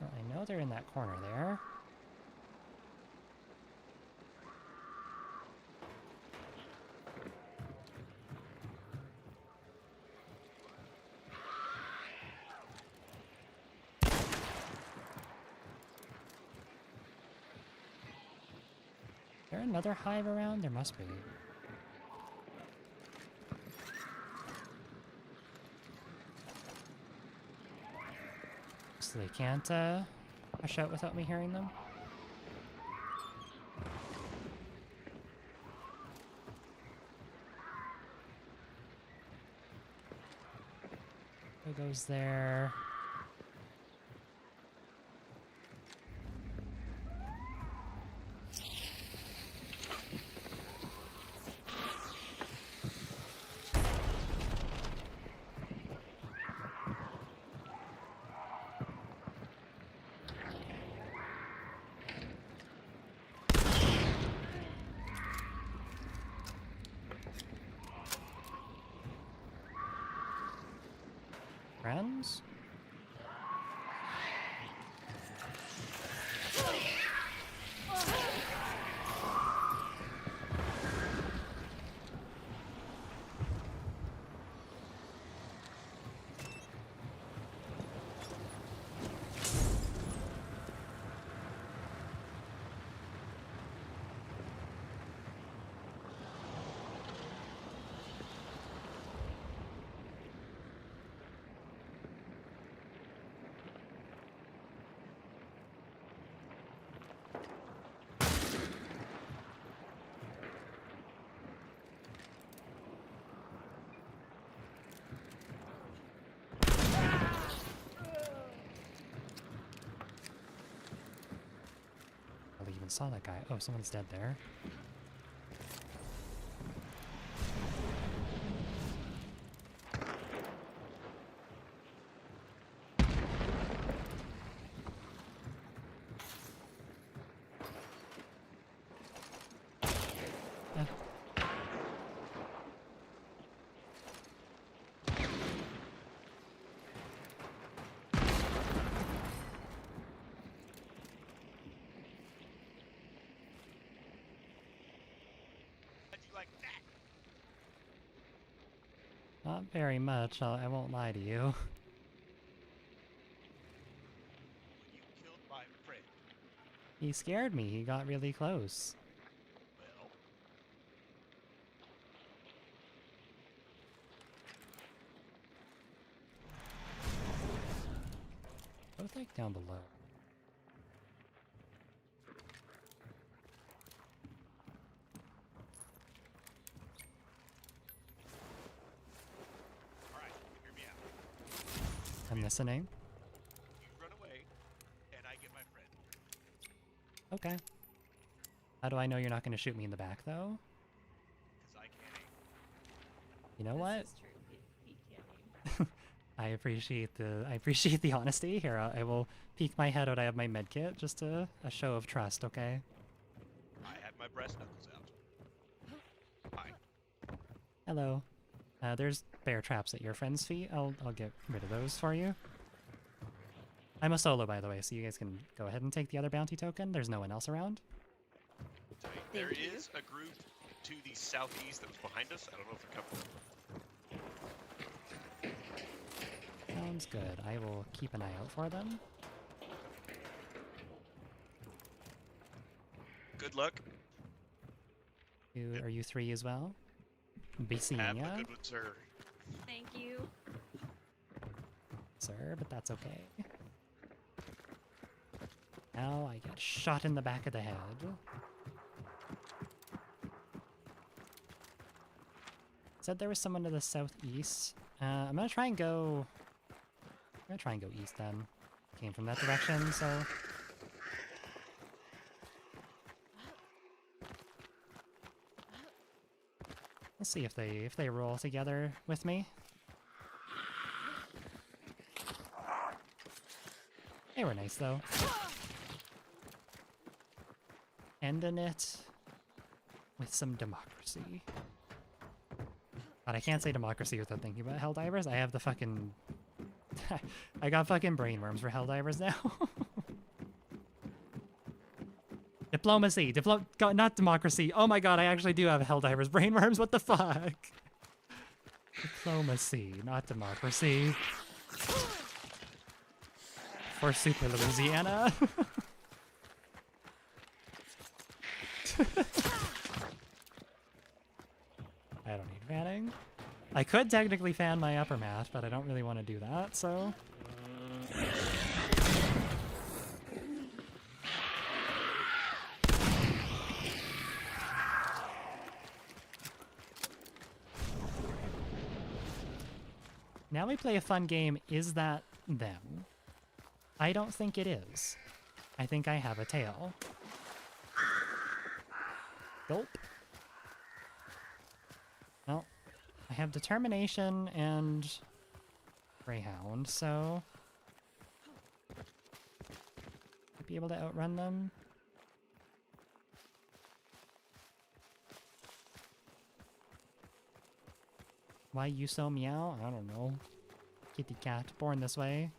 Speaker 2: I know they're in that corner there. Is there another hive around? There must be. So they can't push out without me hearing them. Who goes there? Friends? Even saw that guy. Oh, someone's dead there.
Speaker 4: like that?
Speaker 2: Not very much, I won't lie to you.
Speaker 4: You killed my friend.
Speaker 2: He scared me, he got really close.
Speaker 4: Well,
Speaker 2: Both like down below.
Speaker 4: all right, hear me out.
Speaker 2: I'm listening.
Speaker 4: You run away, and I get my friend.
Speaker 2: Okay. How do I know you're not going to shoot me in the back, though?
Speaker 4: Because I can't aim.
Speaker 2: You know what?
Speaker 5: This is true. He can't aim.
Speaker 2: I appreciate the honesty. Here, I will peek my head out. I have my med kit, just a show of trust, okay?
Speaker 4: I have my breast knuckles out. Hi.
Speaker 2: Hello. There's bear traps at your friend's feet. I'll get rid of those for you. I'm a solo, by the way, so you guys can go ahead and take the other bounty token. There's no one else around.
Speaker 4: There
Speaker 5: Thank you.
Speaker 4: is a group to the southeast that was behind us. I don't know if they're coming.
Speaker 2: Sounds good. I will keep an eye out for them.
Speaker 4: Good luck.
Speaker 2: Are you three as well? Be seeing
Speaker 4: Have
Speaker 2: ya,
Speaker 4: a good one, sir.
Speaker 5: Thank you.
Speaker 2: sir, but that's okay. Now I get shot in the back of the head. Said there was someone to the southeast. I'm gonna try and go east then. Came from that direction, so we'll see if they roll together with me. They were nice though. Ending it with some democracy. But I can't say democracy without thinking about Helldivers. I have the fucking... I got fucking brainworms for Helldivers now. Diplomacy! Not democracy! Oh my god, I actually do have Helldivers brainworms, what the fuck? Diplomacy, not democracy. For Super Louisiana. I don't need fanning. I could technically fan my upper mat, but I don't really want to do that, so... Now we play a fun game, is that them? I don't think it is. I think I have a tail. Gulp. Well, I have determination and Greyhound, so I'd be able to outrun them. Why you so meow? I don't know. Kitty cat, born this way.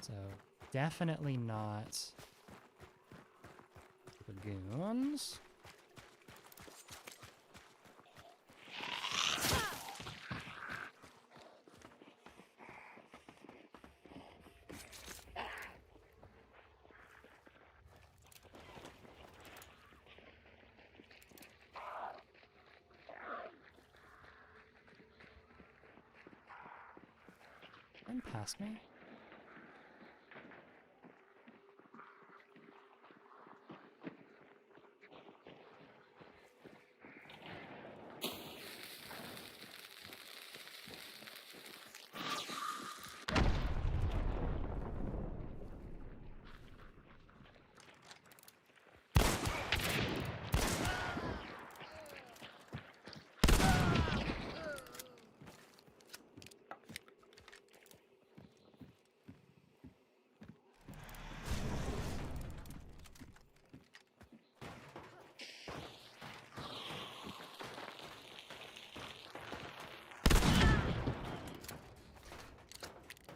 Speaker 2: So, definitely not lagoons. Run past me.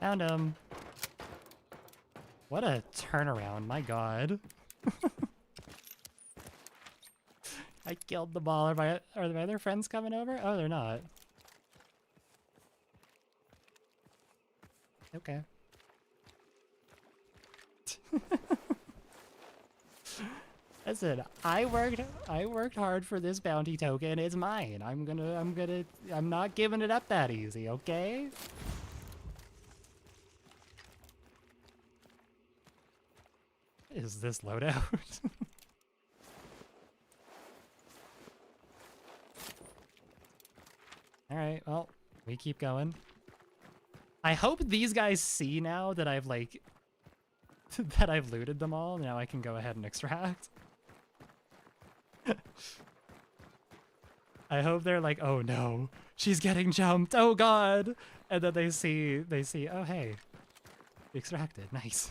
Speaker 2: Found him. What a turnaround, my god. I killed the ball. Are my other friends coming over? Oh, they're not. Okay. Listen, I worked hard for this bounty token. It's mine. I'm not giving it up that easy, okay? What is this loadout? Alright, well, we keep going. I hope these guys see now that I've, like, that I've looted them all. Now I can go ahead and extract. I hope they're like, oh no, she's getting jumped, oh god! And then they see, oh hey, extracted, nice.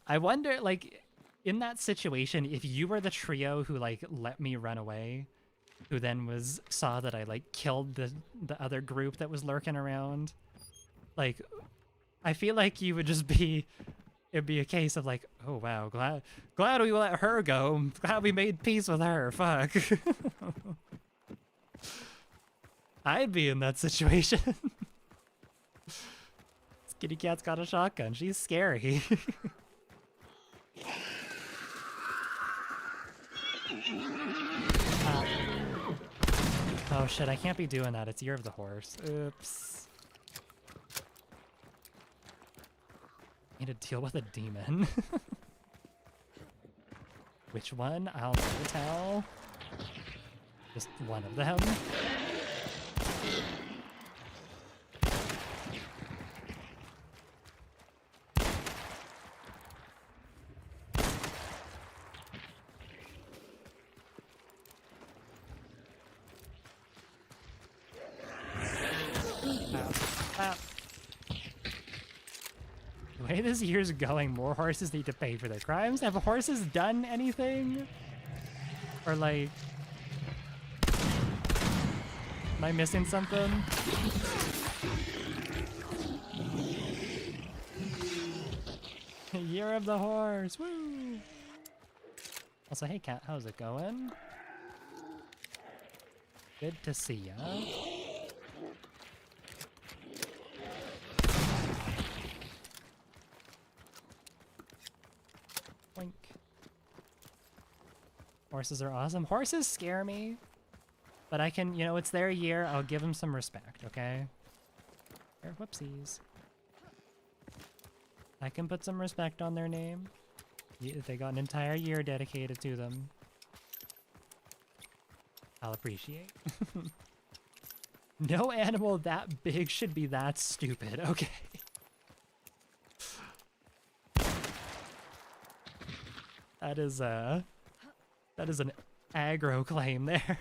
Speaker 2: I wonder, like, in that situation, if you were the trio who, like, let me run away, who then saw that I, like, killed the other group that was lurking around, like, I feel like you would just be, it'd be a case of like, oh wow, glad we let her go, glad we made peace with her, fuck. I'd be in that situation. This kitty cat's got a shotgun, she's scary. Oh shit, I can't be doing that, it's Year of the Horse, oops. Need to deal with a demon. Which one? I'll never tell. Just one of them. Ow. The way this year's going, more horses need to pay for their crimes. Have horses done anything? Or like... Am I missing something? Year of the Horse, woo! Also, hey cat, how's it going? Good to see ya. Boink. Horses are awesome. Horses scare me, but I can, you know, it's their year. I'll give them some respect, okay? Whoopsies. I can put some respect on their name. They got an entire year dedicated to them. I'll appreciate. No animal that big should be that stupid, okay? That is an aggro claim there.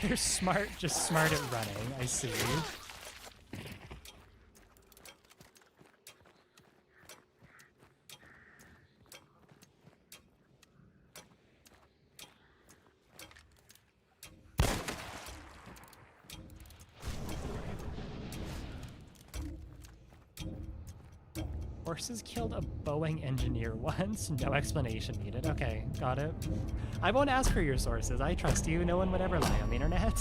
Speaker 2: They're smart, just smart at running, I see. Horses killed a Boeing engineer once. No explanation needed. Okay, got it. I won't ask for your sources. I trust you. No one would ever lie on the internet.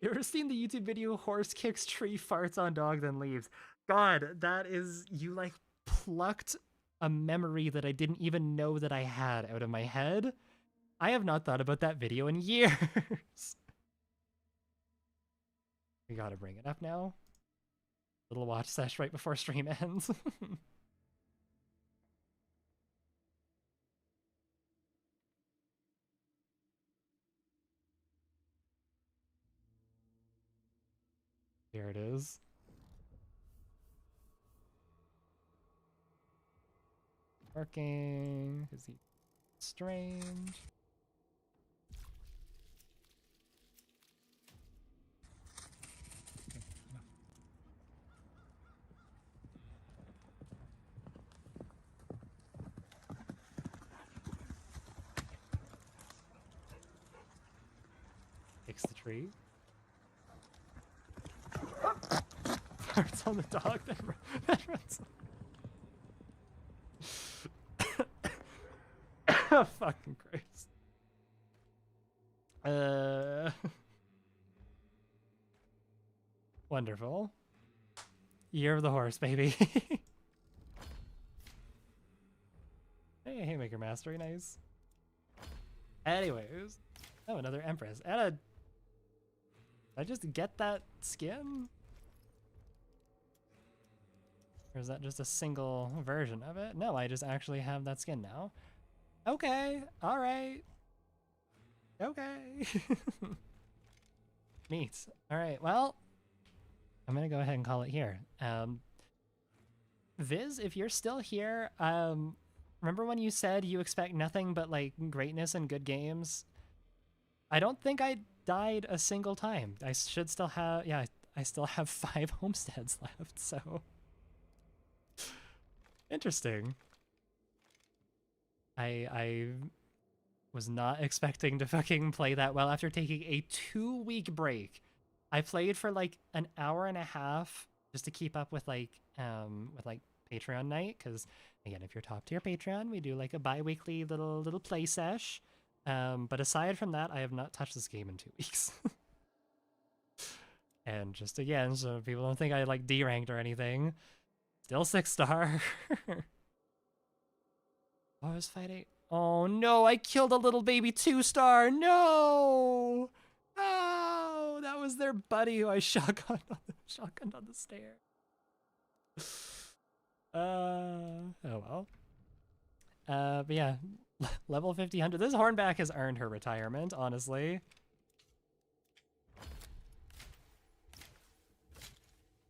Speaker 2: You ever seen the YouTube video, horse kicks tree, farts on dog, then leaves? God, that is... You, like, plucked a memory that I didn't even know that I had out of my head. I have not thought about that video in years. We gotta bring it up now. Little watch sesh right before stream ends. Here it is. Working. Is he strange? fix the tree. Farts on the dog that runs. Oh, fucking Christ. Wonderful. Year of the horse, baby. Hey, Haymaker Mastery, nice. Anyways. Oh, another Empress. Did I just get that skin? Or is that just a single version of it? No, I just actually have that skin now. Okay, alright. Okay. Neat. Alright, well, I'm gonna go ahead and call it here. Viz, if you're still here, remember when you said you expect nothing but like greatness and good games? I don't think I died a single time. I should still have, yeah, I still have 5 homesteads left, so. Interesting. I was not expecting to fucking play that well after taking a 2-week break. I played for like an hour and a half just to keep up with like Patreon night, because again, if you're top tier Patreon, we do like a bi-weekly little play sesh. But aside from that, I have not touched this game in 2 weeks. And just again, so people don't think I like D-ranked or anything, still 6-star. Oh, I was fighting. Oh no, I killed a little baby 2-star. No! Oh, that was their buddy who I shotgunned on the stair. Oh well. But yeah, level 50-100. This Hornback has earned her retirement, honestly.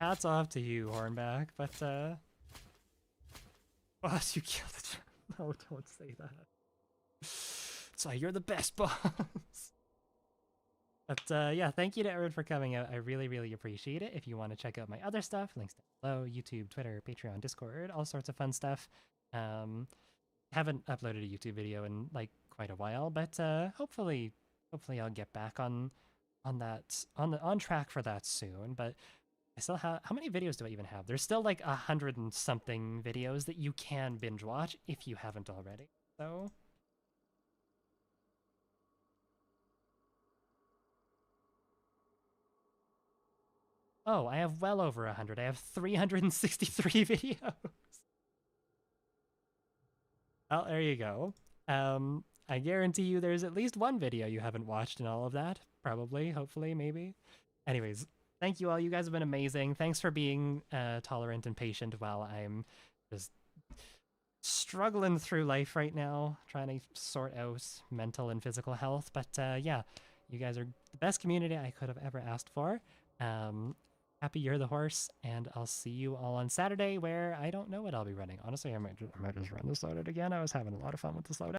Speaker 2: Hats off to you, Hornback, but boss, you killed it. No, don't say that. So you're the best boss. But yeah, thank you to everyone for coming out. I really, really appreciate it. If you want to check out my other stuff, links down below, YouTube, Twitter, Patreon, Discord, all sorts of fun stuff. Haven't uploaded a YouTube video in like quite a while, but hopefully I'll get back on track for that soon. But I still have, how many videos do I even have? There's still like 100 and something videos that you can binge watch if you haven't already. So oh, I have well over 100. I have 363 videos. Well, there you go. I guarantee you there's at least one video you haven't watched in all of that. Probably, hopefully, maybe. Anyways, thank you all. You guys have been amazing. Thanks for being tolerant and patient while I'm just struggling through life right now, trying to sort out mental and physical health. But yeah, you guys are the best community I could have ever asked for. Happy Year of the Horse, and I'll see you all on Saturday, where I don't know what I'll be running. Honestly, I might just run this loaded again. I was having a lot of fun with this loadout.